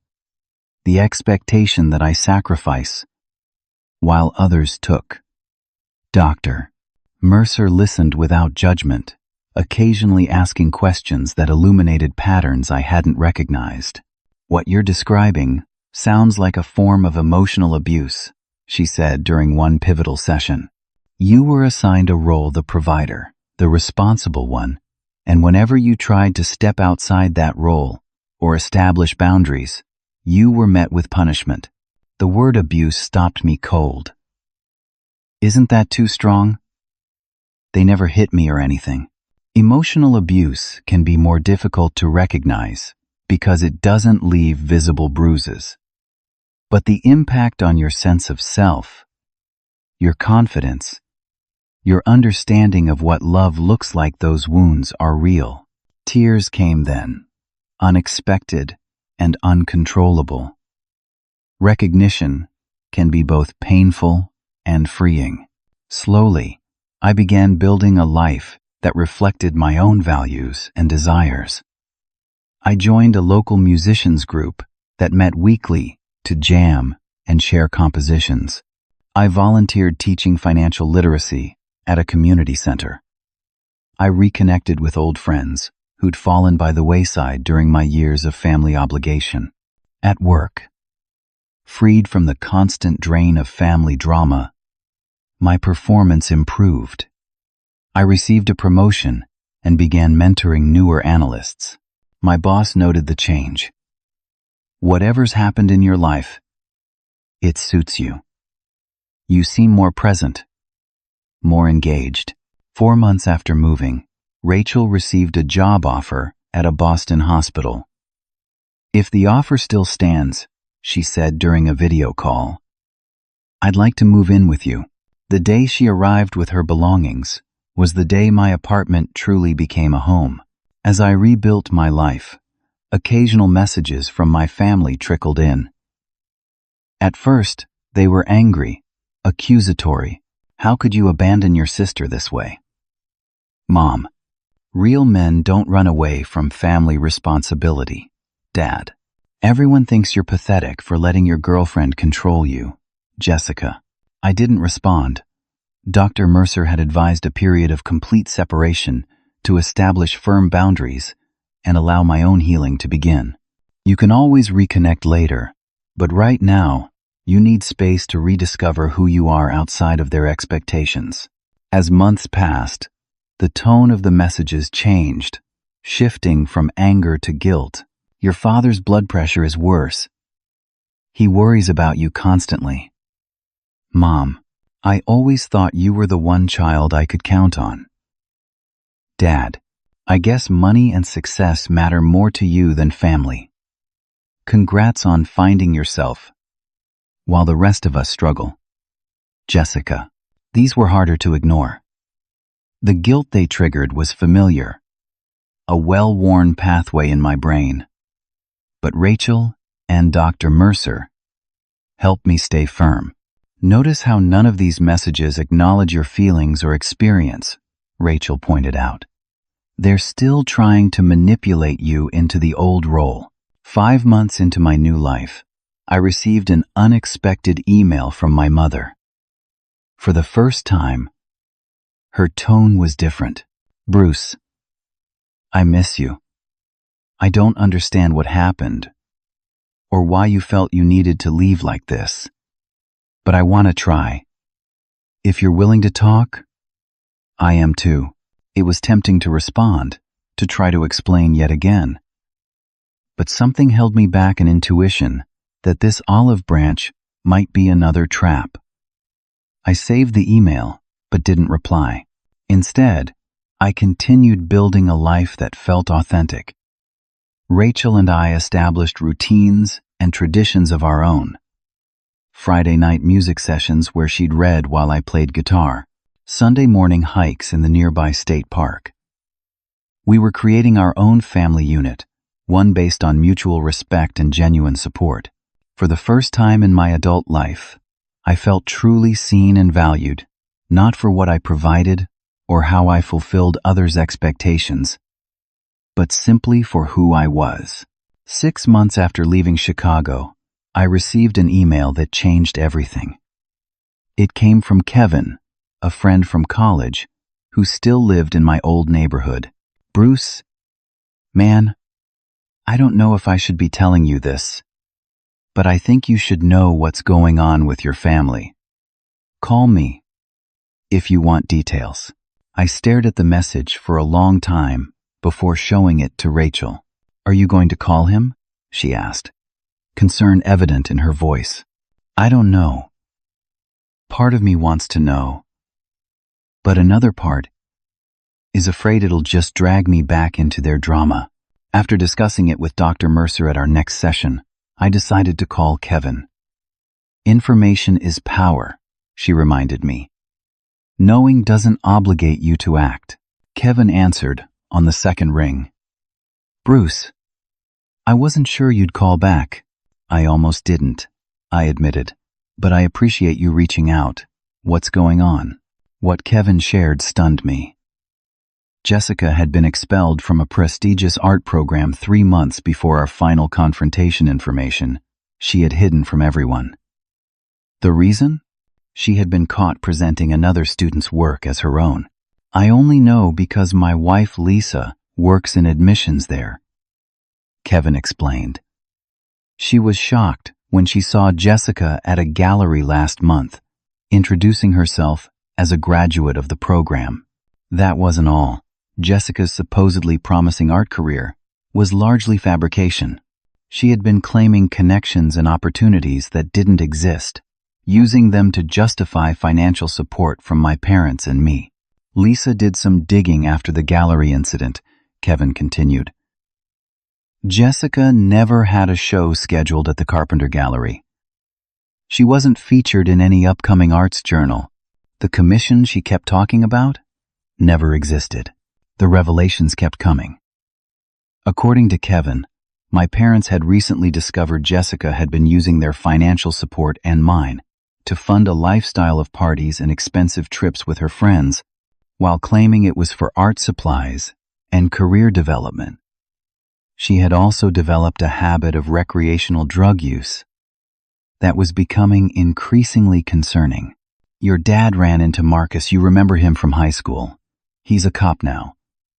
the expectation that I sacrifice while others took. Dr. Mercer listened without judgment, occasionally asking questions that illuminated patterns I hadn't recognized. What you're describing sounds like a form of emotional abuse, she said during one pivotal session. You were assigned a role, the provider, the responsible one, and whenever you tried to step outside that role or establish boundaries, you were met with punishment. The word abuse stopped me cold. Isn't that too strong? They never hit me or anything. Emotional abuse can be more difficult to recognize because it doesn't leave visible bruises. But the impact on your sense of self, your confidence, your understanding of what love looks like, those wounds are real. Tears came then, unexpected and uncontrollable. Recognition can be both painful and freeing. Slowly, I began building a life that reflected my own values and desires. I joined a local musicians group that met weekly to jam and share compositions. I volunteered teaching financial literacy at a community center. I reconnected with old friends who'd fallen by the wayside during my years of family obligation. At work, freed from the constant drain of family drama, my performance improved. I received a promotion and began mentoring newer analysts. My boss noted the change. Whatever's happened in your life, it suits you. You seem more present, more engaged. 4 months after moving, Rachel received a job offer at a Boston hospital. If the offer still stands, she said during a video call, I'd like to move in with you. The day she arrived with her belongings was the day my apartment truly became a home. As I rebuilt my life, occasional messages from my family trickled in. At first, they were angry, accusatory. How could you abandon your sister this way? Mom, real men don't run away from family responsibility. Dad, everyone thinks you're pathetic for letting your girlfriend control you. Jessica. I didn't respond. Dr. Mercer had advised a period of complete separation to establish firm boundaries and allow my own healing to begin. You can always reconnect later, but right now, you need space to rediscover who you are outside of their expectations. As months passed, the tone of the messages changed, shifting from anger to guilt. Your father's blood pressure is worse. He worries about you constantly. Mom, I always thought you were the one child I could count on. Dad, I guess money and success matter more to you than family. Congrats on finding yourself, while the rest of us struggle. Jessica. These were harder to ignore. The guilt they triggered was familiar, a well-worn pathway in my brain. But Rachel and Dr. Mercer helped me stay firm. Notice how none of these messages acknowledge your feelings or experience, Rachel pointed out. They're still trying to manipulate you into the old role. 5 months into my new life, I received an unexpected email from my mother. For the first time, her tone was different. Bruce, I miss you. I don't understand what happened, or why you felt you needed to leave like this. But I want to try. If you're willing to talk, I am too. It was tempting to respond, to try to explain yet again. But something held me back, an intuition that this olive branch might be another trap. I saved the email, but didn't reply. Instead, I continued building a life that felt authentic. Rachel and I established routines and traditions of our own. Friday night music sessions where she'd read while I played guitar. Sunday morning hikes in the nearby state park. We were creating our own family unit, one based on mutual respect and genuine support. For the first time in my adult life, I felt truly seen and valued, not for what I provided or how I fulfilled others' expectations, but simply for who I was. 6 months after leaving Chicago, I received an email that changed everything. It came from Kevin, a friend from college, who still lived in my old neighborhood. Bruce, man, I don't know if I should be telling you this, but I think you should know what's going on with your family. Call me if you want details. I stared at the message for a long time before showing it to Rachel. Are you going to call him? She asked, concern evident in her voice. I don't know. Part of me wants to know, but another part is afraid it'll just drag me back into their drama. After discussing it with Dr. Mercer at our next session, I decided to call Kevin. Information is power, she reminded me. Knowing doesn't obligate you to act. Kevin answered on the second ring. Bruce, I wasn't sure you'd call back. I almost didn't, I admitted, but I appreciate you reaching out. What's going on? What Kevin shared stunned me. Jessica had been expelled from a prestigious art program 3 months before our final confrontation. Information she had hidden from everyone. The reason? She had been caught presenting another student's work as her own. I only know because my wife Lisa works in admissions there, Kevin explained. She was shocked when she saw Jessica at a gallery last month, introducing herself as a graduate of the program. That wasn't all. Jessica's supposedly promising art career was largely fabrication. She had been claiming connections and opportunities that didn't exist, using them to justify financial support from my parents and me. Lisa did some digging after the gallery incident, Kevin continued. Jessica never had a show scheduled at the Carpenter Gallery. She wasn't featured in any upcoming arts journal. The commission she kept talking about never existed. The revelations kept coming. According to Kevin, my parents had recently discovered Jessica had been using their financial support and mine to fund a lifestyle of parties and expensive trips with her friends, while claiming it was for art supplies and career development. She had also developed a habit of recreational drug use that was becoming increasingly concerning. Your dad ran into Marcus. You remember him from high school. He's a cop now.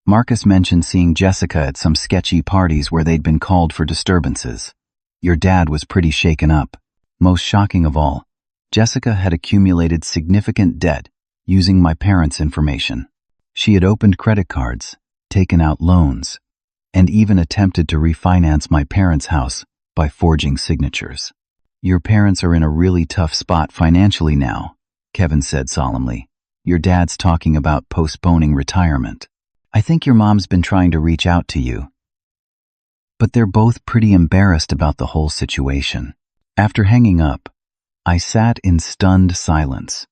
Marcus mentioned seeing Jessica at some sketchy parties where they'd been called for disturbances. Your dad was pretty shaken up. Most shocking of all, Jessica had accumulated significant debt using my parents' information. She had opened credit cards, taken out loans, and even attempted to refinance my parents' house by forging signatures. Your parents are in a really tough spot financially now, Kevin said solemnly. Your dad's talking about postponing retirement. I think your mom's been trying to reach out to you. But they're both pretty embarrassed about the whole situation. After hanging up, I sat in stunned silence.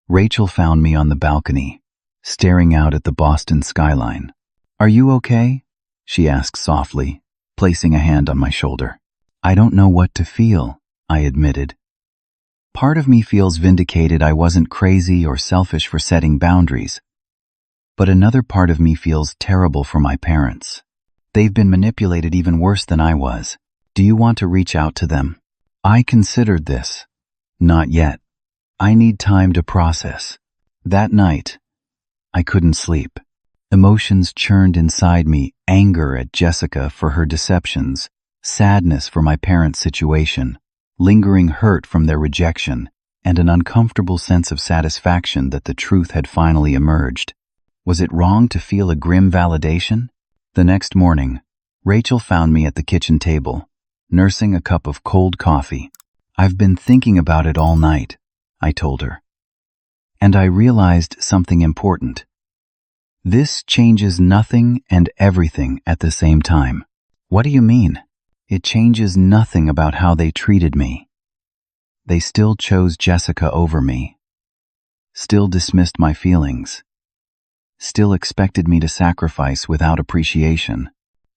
Rachel found me on the balcony, staring out at the Boston skyline. Are you okay? She asked softly, placing a hand on my shoulder. I don't know what to feel, I admitted. Part of me feels vindicated I wasn't crazy or selfish for setting boundaries, but another part of me feels terrible for my parents. They've been manipulated even worse than I was. Do you want to reach out to them? I considered this. Not yet. I need time to process. That night, I couldn't sleep. Emotions churned inside me, anger at Jessica for her deceptions, sadness for my parents' situation, lingering hurt from their rejection, and an uncomfortable sense of satisfaction that the truth had finally emerged. Was it wrong to feel a grim validation? The next morning, Rachel found me at the kitchen table, nursing a cup of cold coffee. I've been thinking about it all night, I told her. And I realized something important. This changes nothing and everything at the same time. What do you mean? It changes nothing about how they treated me. They still chose Jessica over me, still dismissed my feelings, still expected me to sacrifice without appreciation.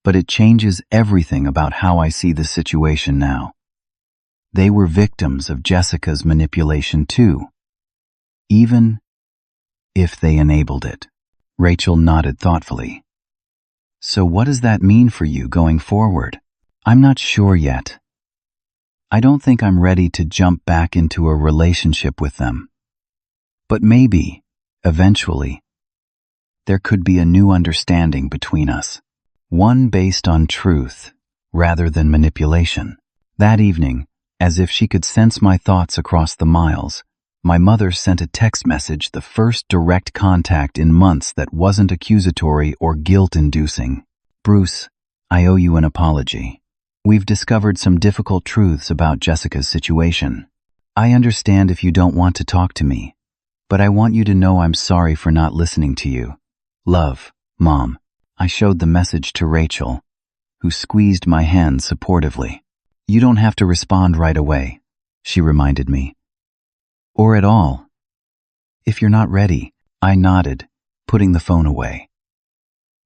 But it changes everything about how I see the situation now. They were victims of Jessica's manipulation too, even if they enabled it. Rachel nodded thoughtfully. So what does that mean for you going forward? I'm not sure yet. I don't think I'm ready to jump back into a relationship with them. But maybe, eventually, there could be a new understanding between us. One based on truth, rather than manipulation. That evening, as if she could sense my thoughts across the miles, my mother sent a text message, the first direct contact in months that wasn't accusatory or guilt-inducing. Bruce, I owe you an apology. We've discovered some difficult truths about Jessica's situation. I understand if you don't want to talk to me, but I want you to know I'm sorry for not listening to you. Love, Mom. I showed the message to Rachel, who squeezed my hand supportively. You don't have to respond right away, she reminded me. Or at all. If you're not ready, I nodded, putting the phone away.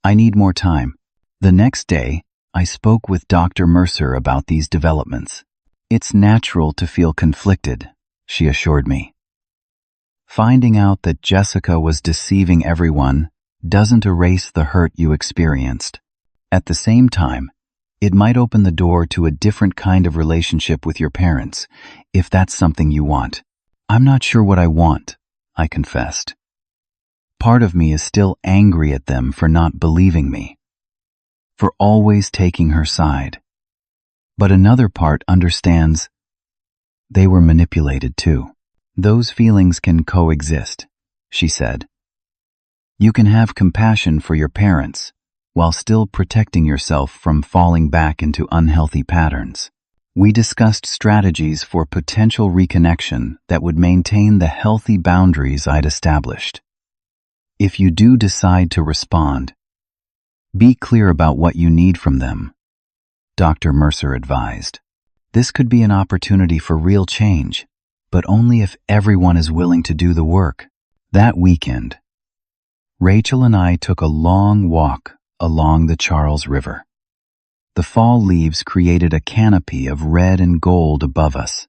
I need more time. The next day, I spoke with Dr. Mercer about these developments. It's natural to feel conflicted, she assured me. Finding out that Jessica was deceiving everyone doesn't erase the hurt you experienced. At the same time, it might open the door to a different kind of relationship with your parents, if that's something you want. I'm not sure what I want, I confessed. Part of me is still angry at them for not believing me, for always taking her side. But another part understands they were manipulated too. Those feelings can coexist, she said. You can have compassion for your parents while still protecting yourself from falling back into unhealthy patterns. We discussed strategies for potential reconnection that would maintain the healthy boundaries I'd established. If you do decide to respond, be clear about what you need from them, Dr. Mercer advised. This could be an opportunity for real change, but only if everyone is willing to do the work. That weekend, Rachel and I took a long walk along the Charles River. The fall leaves created a canopy of red and gold above us.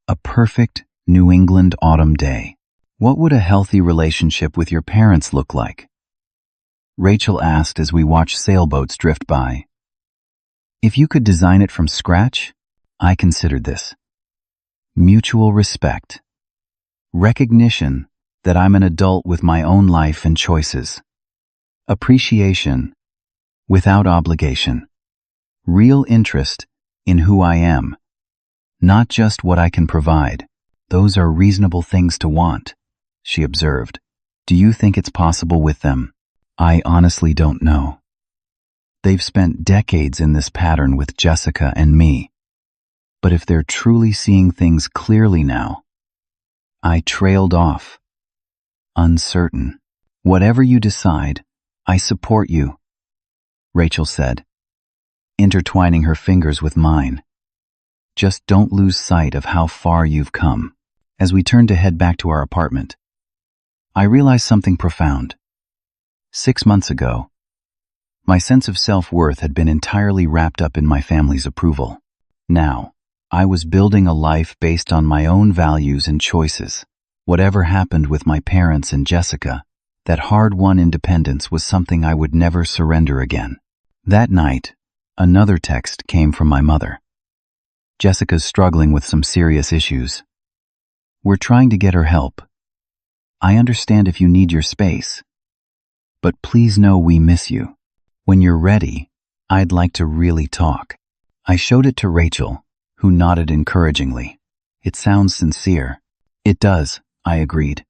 A perfect New England autumn day. What would a healthy relationship with your parents look like? Rachel asked as we watched sailboats drift by. If you could design it from scratch, I considered this. Mutual respect. Recognition that I'm an adult with my own life and choices. Appreciation without obligation. Real interest in who I am, not just what I can provide. Those are reasonable things to want, she observed. Do you think it's possible with them? I honestly don't know. They've spent decades in this pattern with Jessica and me. But if they're truly seeing things clearly now, I trailed off, uncertain. "Whatever you decide, I support you," Rachel said, intertwining her fingers with mine. "Just don't lose sight of how far you've come." As we turned to head back to our apartment, I realized something profound. 6 months ago, my sense of self-worth had been entirely wrapped up in my family's approval. Now, I was building a life based on my own values and choices. Whatever happened with my parents and Jessica, that hard-won independence was something I would never surrender again. That night, another text came from my mother. "Jessica's struggling with some serious issues. We're trying to get her help. I understand if you need your space, but please know we miss you. When you're ready, I'd like to really talk." I showed it to Rachel, who nodded encouragingly. "It sounds sincere." "It does," I agreed,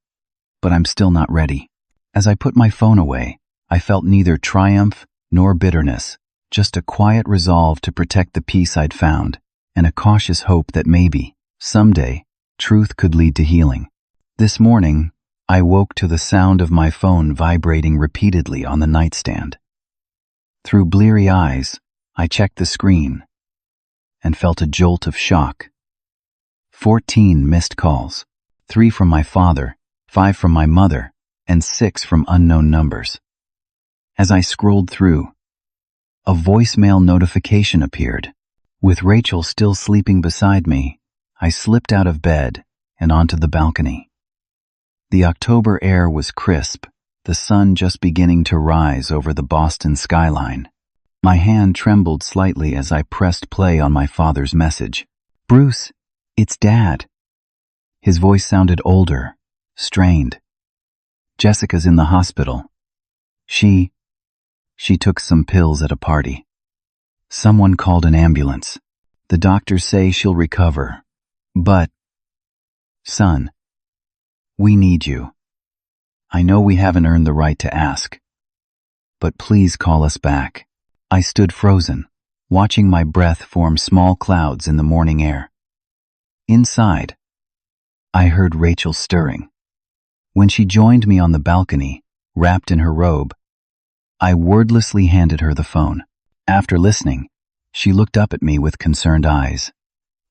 "but I'm still not ready." As I put my phone away, I felt neither triumph nor bitterness, just a quiet resolve to protect the peace I'd found, and a cautious hope that maybe, someday, truth could lead to healing. This morning, I woke to the sound of my phone vibrating repeatedly on the nightstand. Through bleary eyes, I checked the screen and felt a jolt of shock. 14 missed calls, 3 from my father, 5 from my mother, and 6 from unknown numbers. As I scrolled through, a voicemail notification appeared. With Rachel still sleeping beside me, I slipped out of bed and onto the balcony. The October air was crisp, the sun just beginning to rise over the Boston skyline. My hand trembled slightly as I pressed play on my father's message. "Bruce, it's Dad." His voice sounded older, strained. "Jessica's in the hospital. She took some pills at a party. Someone called an ambulance. The doctors say she'll recover. But, son, we need you. I know we haven't earned the right to ask, but please call us back." I stood frozen, watching my breath form small clouds in the morning air. Inside, I heard Rachel stirring. When she joined me on the balcony, wrapped in her robe, I wordlessly handed her the phone. After listening, she looked up at me with concerned eyes.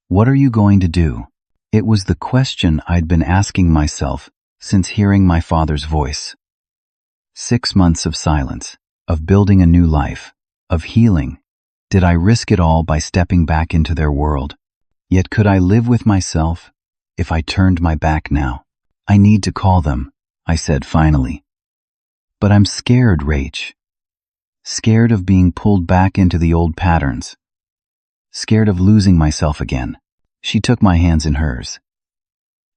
"What are you going to do?" It was the question I'd been asking myself since hearing my father's voice. 6 months of silence, of building a new life, of healing. Did I risk it all by stepping back into their world? Yet could I live with myself if I turned my back now? "I need to call them," I said finally. "But I'm scared, Rach. Scared of being pulled back into the old patterns. Scared of losing myself again." She took my hands in hers.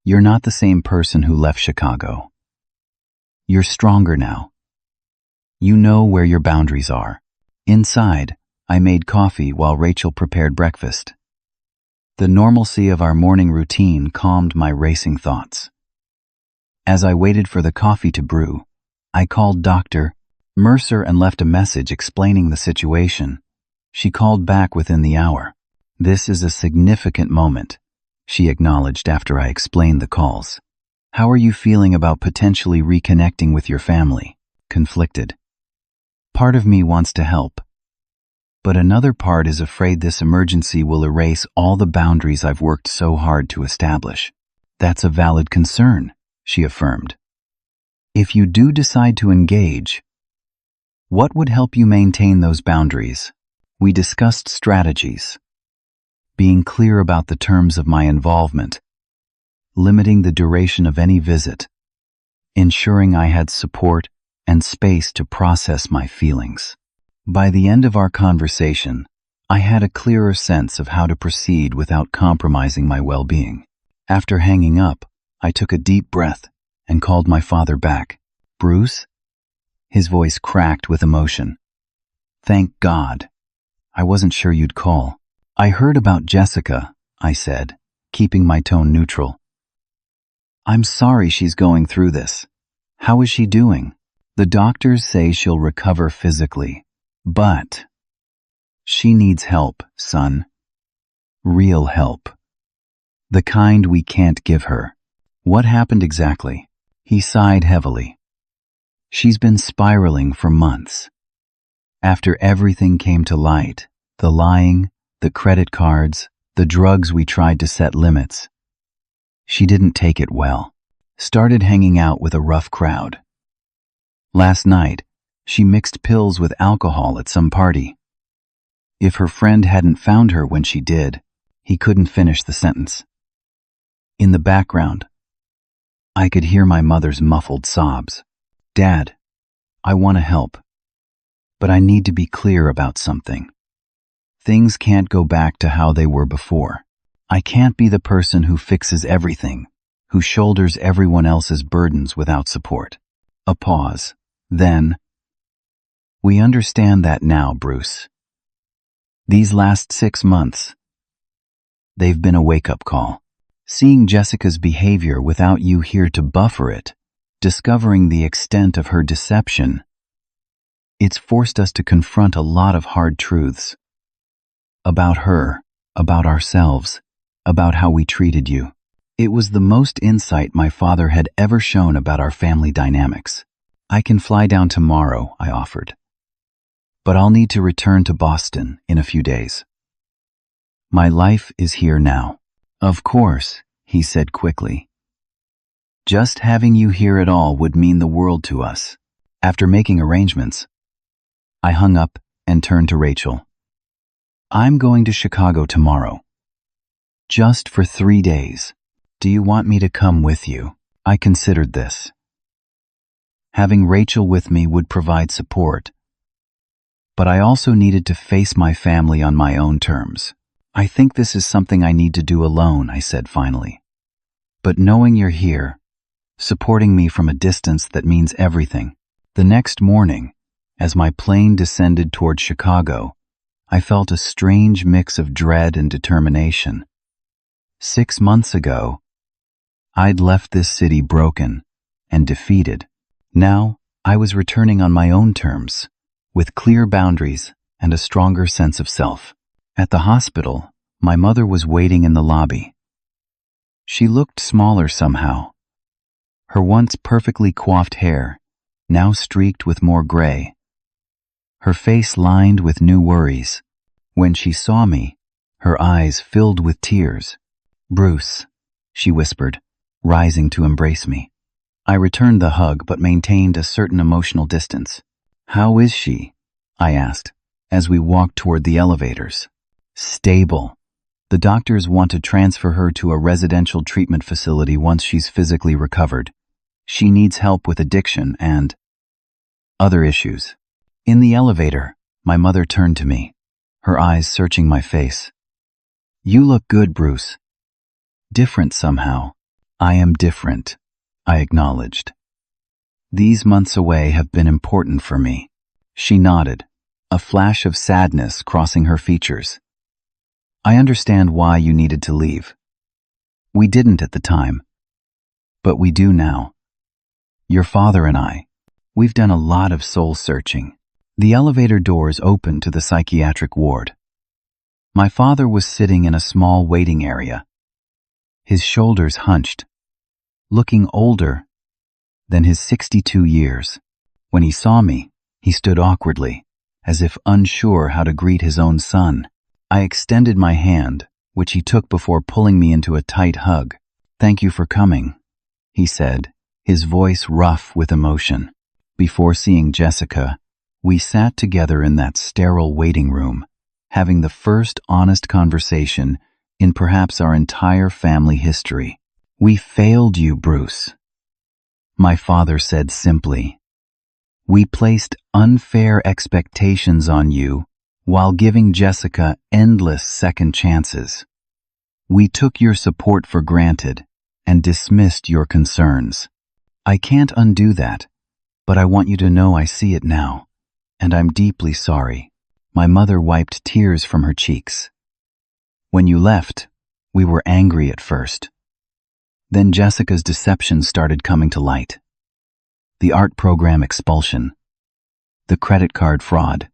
"You're not the same person who left Chicago. You're stronger now. You know where your boundaries are." Inside, I made coffee while Rachel prepared breakfast. The normalcy of our morning routine calmed my racing thoughts. As I waited for the coffee to brew, I called Dr. Mercer and left a message explaining the situation. She called back within the hour. "This is a significant moment," she acknowledged after I explained the calls. "How are you feeling about potentially reconnecting with your family?" Conflicted. Part of me wants to help, but another part is afraid this emergency will erase all the boundaries I've worked so hard to establish. "That's a valid concern," she affirmed. "If you do decide to engage, what would help you maintain those boundaries?" We discussed strategies, being clear about the terms of my involvement, limiting the duration of any visit, ensuring I had support and space to process my feelings. By the end of our conversation, I had a clearer sense of how to proceed without compromising my well-being. After hanging up, I took a deep breath and called my father back. "Bruce?" His voice cracked with emotion. "Thank God. I wasn't sure you'd call." "I heard about Jessica," I said, keeping my tone neutral. "I'm sorry she's going through this. How is she doing?" "The doctors say she'll recover physically, but she needs help, son. Real help. The kind we can't give her." What happened exactly? He sighed heavily. She's been spiraling for months. After everything came to light, the lying, the credit cards, the drugs we tried to set limits, she didn't take it well. Started hanging out with a rough crowd. Last night, she mixed pills with alcohol at some party. If her friend hadn't found her when she did, he couldn't finish the sentence. In the background, I could hear my mother's muffled sobs. Dad, I want to help, but I need to be clear about something. Things can't go back to how they were before. I can't be the person who fixes everything, who shoulders everyone else's burdens without support. A pause. Then, we understand that now, Bruce. These last 6 months, they've been a wake-up call. Seeing Jessica's behavior without you here to buffer it, discovering the extent of her deception, it's forced us to confront a lot of hard truths. About her, about ourselves, about how we treated you. It was the most insight my father had ever shown about our family dynamics. I can fly down tomorrow, I offered. But I'll need to return to Boston in a few days. My life is here now. Of course, he said quickly. Just having you here at all would mean the world to us. After making arrangements, I hung up and turned to Rachel. I'm going to Chicago tomorrow. Just for 3 days. Do you want me to come with you? I considered this. Having Rachel with me would provide support, but I also needed to face my family on my own terms. I think this is something I need to do alone, I said finally. But knowing you're here, supporting me from a distance, that means everything. The next morning, as my plane descended toward Chicago, I felt a strange mix of dread and determination. 6 months ago, I'd left this city broken and defeated. Now, I was returning on my own terms, with clear boundaries and a stronger sense of self. At the hospital, my mother was waiting in the lobby. She looked smaller somehow. Her once perfectly coiffed hair, now streaked with more gray. Her face lined with new worries. When she saw me, her eyes filled with tears. "Bruce," she whispered, rising to embrace me. I returned the hug but maintained a certain emotional distance. "How is she?" I asked, as we walked toward the elevators. "Stable. The doctors want to transfer her to a residential treatment facility once she's physically recovered. She needs help with addiction and other issues." In the elevator, my mother turned to me, her eyes searching my face. "You look good, Bruce." "Different somehow." "I am different," I acknowledged. "These months away have been important for me." She nodded, a flash of sadness crossing her features. "I understand why you needed to leave. We didn't at the time, but we do now. Your father and I, we've done a lot of soul searching." The elevator doors opened to the psychiatric ward. My father was sitting in a small waiting area, his shoulders hunched, looking older than his 62 years. When he saw me, he stood awkwardly, as if unsure how to greet his own son. I extended my hand, which he took before pulling me into a tight hug. "Thank you for coming," he said, his voice rough with emotion. Before seeing Jessica, we sat together in that sterile waiting room, having the first honest conversation in perhaps our entire family history. "We failed you, Bruce," my father said simply. "We placed unfair expectations on you while giving Jessica endless second chances. We took your support for granted and dismissed your concerns. I can't undo that, but I want you to know I see it now. And I'm deeply sorry." My mother wiped tears from her cheeks. "When you left, we were angry at first. Then Jessica's deception started coming to light. The art program expulsion, the credit card fraud,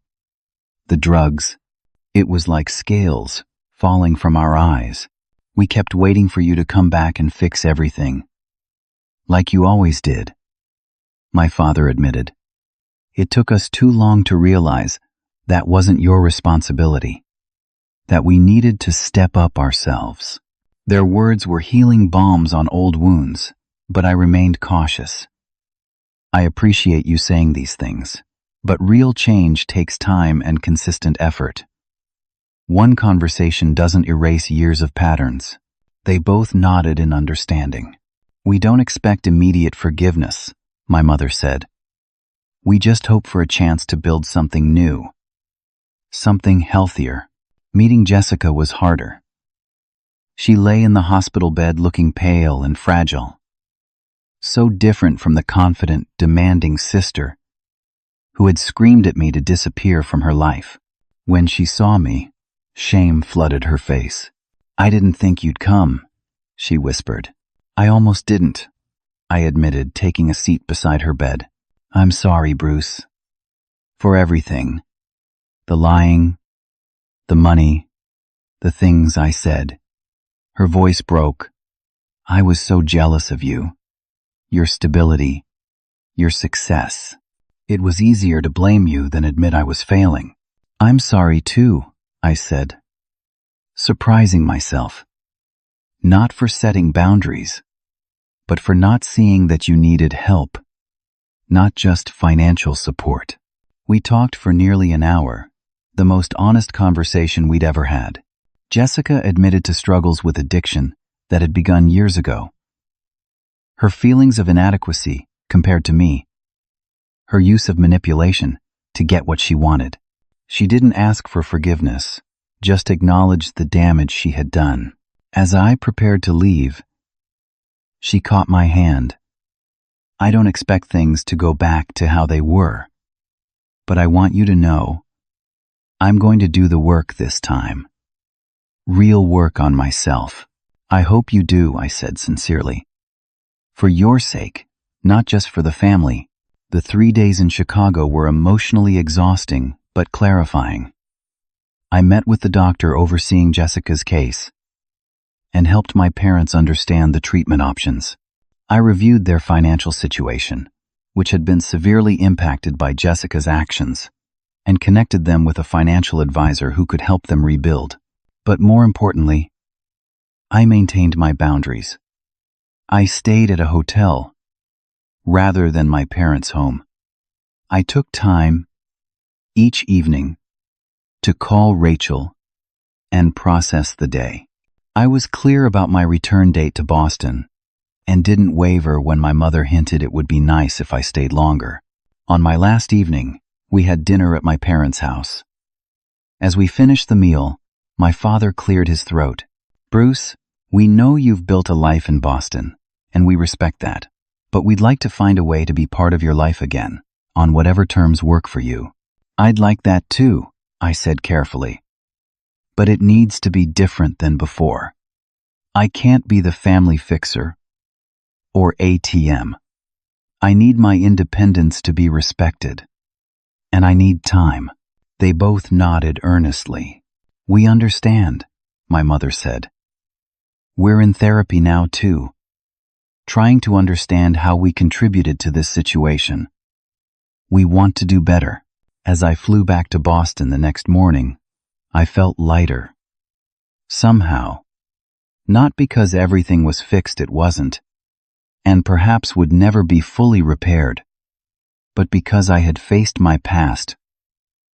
the drugs. It was like scales falling from our eyes. We kept waiting for you to come back and fix everything. Like you always did, my father admitted. It took us too long to realize that wasn't your responsibility, that we needed to step up ourselves. Their words were healing balms on old wounds, but I remained cautious. I appreciate you saying these things, but real change takes time and consistent effort. One conversation doesn't erase years of patterns. They both nodded in understanding. We don't expect immediate forgiveness, my mother said. We just hope for a chance to build something new, something healthier. Meeting Jessica was harder. She lay in the hospital bed looking pale and fragile, so different from the confident, demanding sister who had screamed at me to disappear from her life. When she saw me, shame flooded her face. I didn't think you'd come, she whispered. I almost didn't, I admitted, taking a seat beside her bed. I'm sorry, Bruce. For everything. The lying, the money, the things I said. Her voice broke. I was so jealous of you. Your stability, your success. It was easier to blame you than admit I was failing. I'm sorry too, I said, surprising myself. Not for setting boundaries, but for not seeing that you needed help, not just financial support. We talked for nearly an hour, the most honest conversation we'd ever had. Jessica admitted to struggles with addiction that had begun years ago. Her feelings of inadequacy compared to me. Her use of manipulation to get what she wanted. She didn't ask for forgiveness, just acknowledged the damage she had done. As I prepared to leave, she caught my hand. I don't expect things to go back to how they were, but I want you to know I'm going to do the work this time. Real work on myself. I hope you do, I said sincerely. For your sake, not just for the family. The 3 days in Chicago were emotionally exhausting, but clarifying. I met with the doctor overseeing Jessica's case and helped my parents understand the treatment options. I reviewed their financial situation, which had been severely impacted by Jessica's actions, and connected them with a financial advisor who could help them rebuild. But more importantly, I maintained my boundaries. I stayed at a hotel rather than my parents' home. I took time each evening to call Rachel and process the day. I was clear about my return date to Boston and didn't waver when my mother hinted it would be nice if I stayed longer. On my last evening, we had dinner at my parents' house. As we finished the meal, my father cleared his throat. Bruce, we know you've built a life in Boston, and we respect that. But we'd like to find a way to be part of your life again, on whatever terms work for you. I'd like that too, I said carefully. But it needs to be different than before. I can't be the family fixer or ATM. I need my independence to be respected. And I need time. They both nodded earnestly. We understand, my mother said. We're in therapy now too, trying to understand how we contributed to this situation. We want to do better. As I flew back to Boston the next morning, I felt lighter. Somehow. Not because everything was fixed, it wasn't, and perhaps would never be fully repaired, but because I had faced my past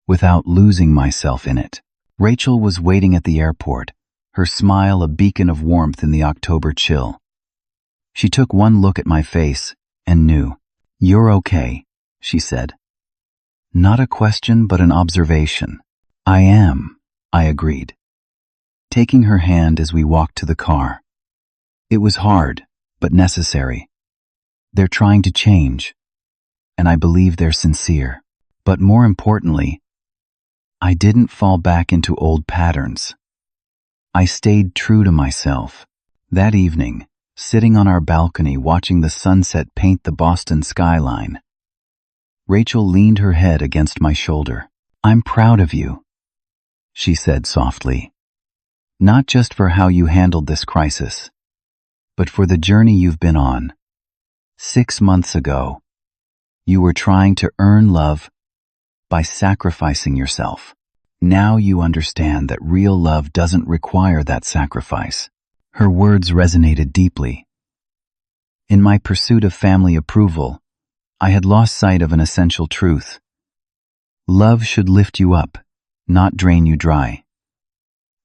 without losing myself in it. Rachel was waiting at the airport, her smile a beacon of warmth in the October chill. She took one look at my face and knew. You're okay, she said. Not a question, but an observation. I am, I agreed, taking her hand as we walked to the car. It was hard, but necessary. They're trying to change, and I believe they're sincere. But more importantly, I didn't fall back into old patterns. I stayed true to myself. That evening, sitting on our balcony watching the sunset paint the Boston skyline, Rachel leaned her head against my shoulder. I'm proud of you, she said softly. Not just for how you handled this crisis, but for the journey you've been on. 6 months ago, you were trying to earn love by sacrificing yourself. Now you understand that real love doesn't require that sacrifice. Her words resonated deeply. In my pursuit of family approval, I had lost sight of an essential truth. Love should lift you up, not drain you dry.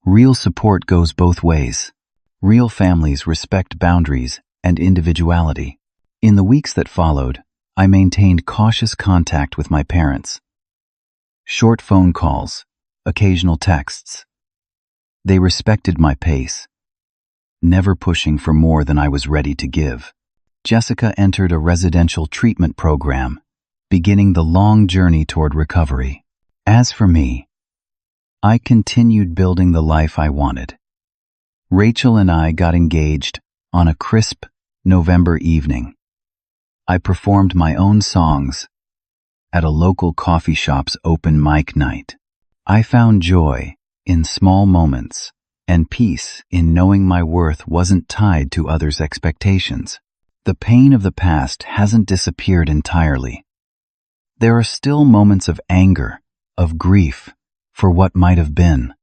Real support goes both ways. Real families respect boundaries and individuality. In the weeks that followed, I maintained cautious contact with my parents. Short phone calls, occasional texts. They respected my pace, never pushing for more than I was ready to give. Jessica entered a residential treatment program, beginning the long journey toward recovery. As for me, I continued building the life I wanted. Rachel and I got engaged on a crisp November evening. I performed my own songs at a local coffee shop's open mic night. I found joy in small moments and peace in knowing my worth wasn't tied to others' expectations. The pain of the past hasn't disappeared entirely. There are still moments of anger, of grief, for what might have been.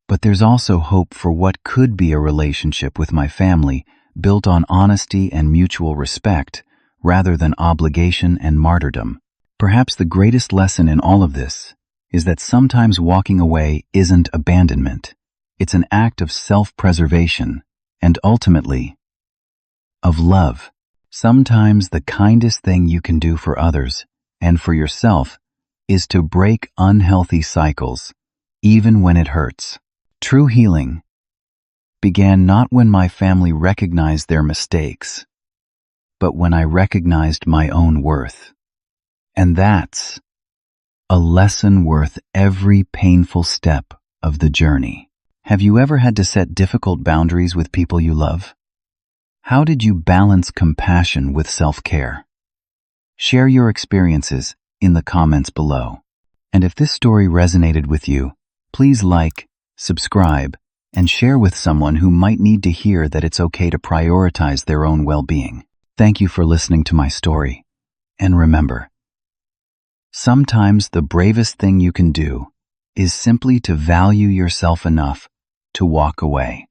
But there's also hope for what could be a relationship with my family built on honesty and mutual respect, rather than obligation and martyrdom. Perhaps the greatest lesson in all of this is that sometimes walking away isn't abandonment. It's an act of self-preservation and ultimately of love. Sometimes the kindest thing you can do for others and for yourself is to break unhealthy cycles, even when it hurts. True healing began not when my family recognized their mistakes, but when I recognized my own worth. And that's a lesson worth every painful step of the journey. Have you ever had to set difficult boundaries with people you love? How did you balance compassion with self-care? Share your experiences in the comments below. And if this story resonated with you, please like, subscribe, and share with someone who might need to hear that it's okay to prioritize their own well-being. Thank you for listening to my story. And remember, sometimes the bravest thing you can do is simply to value yourself enough to walk away.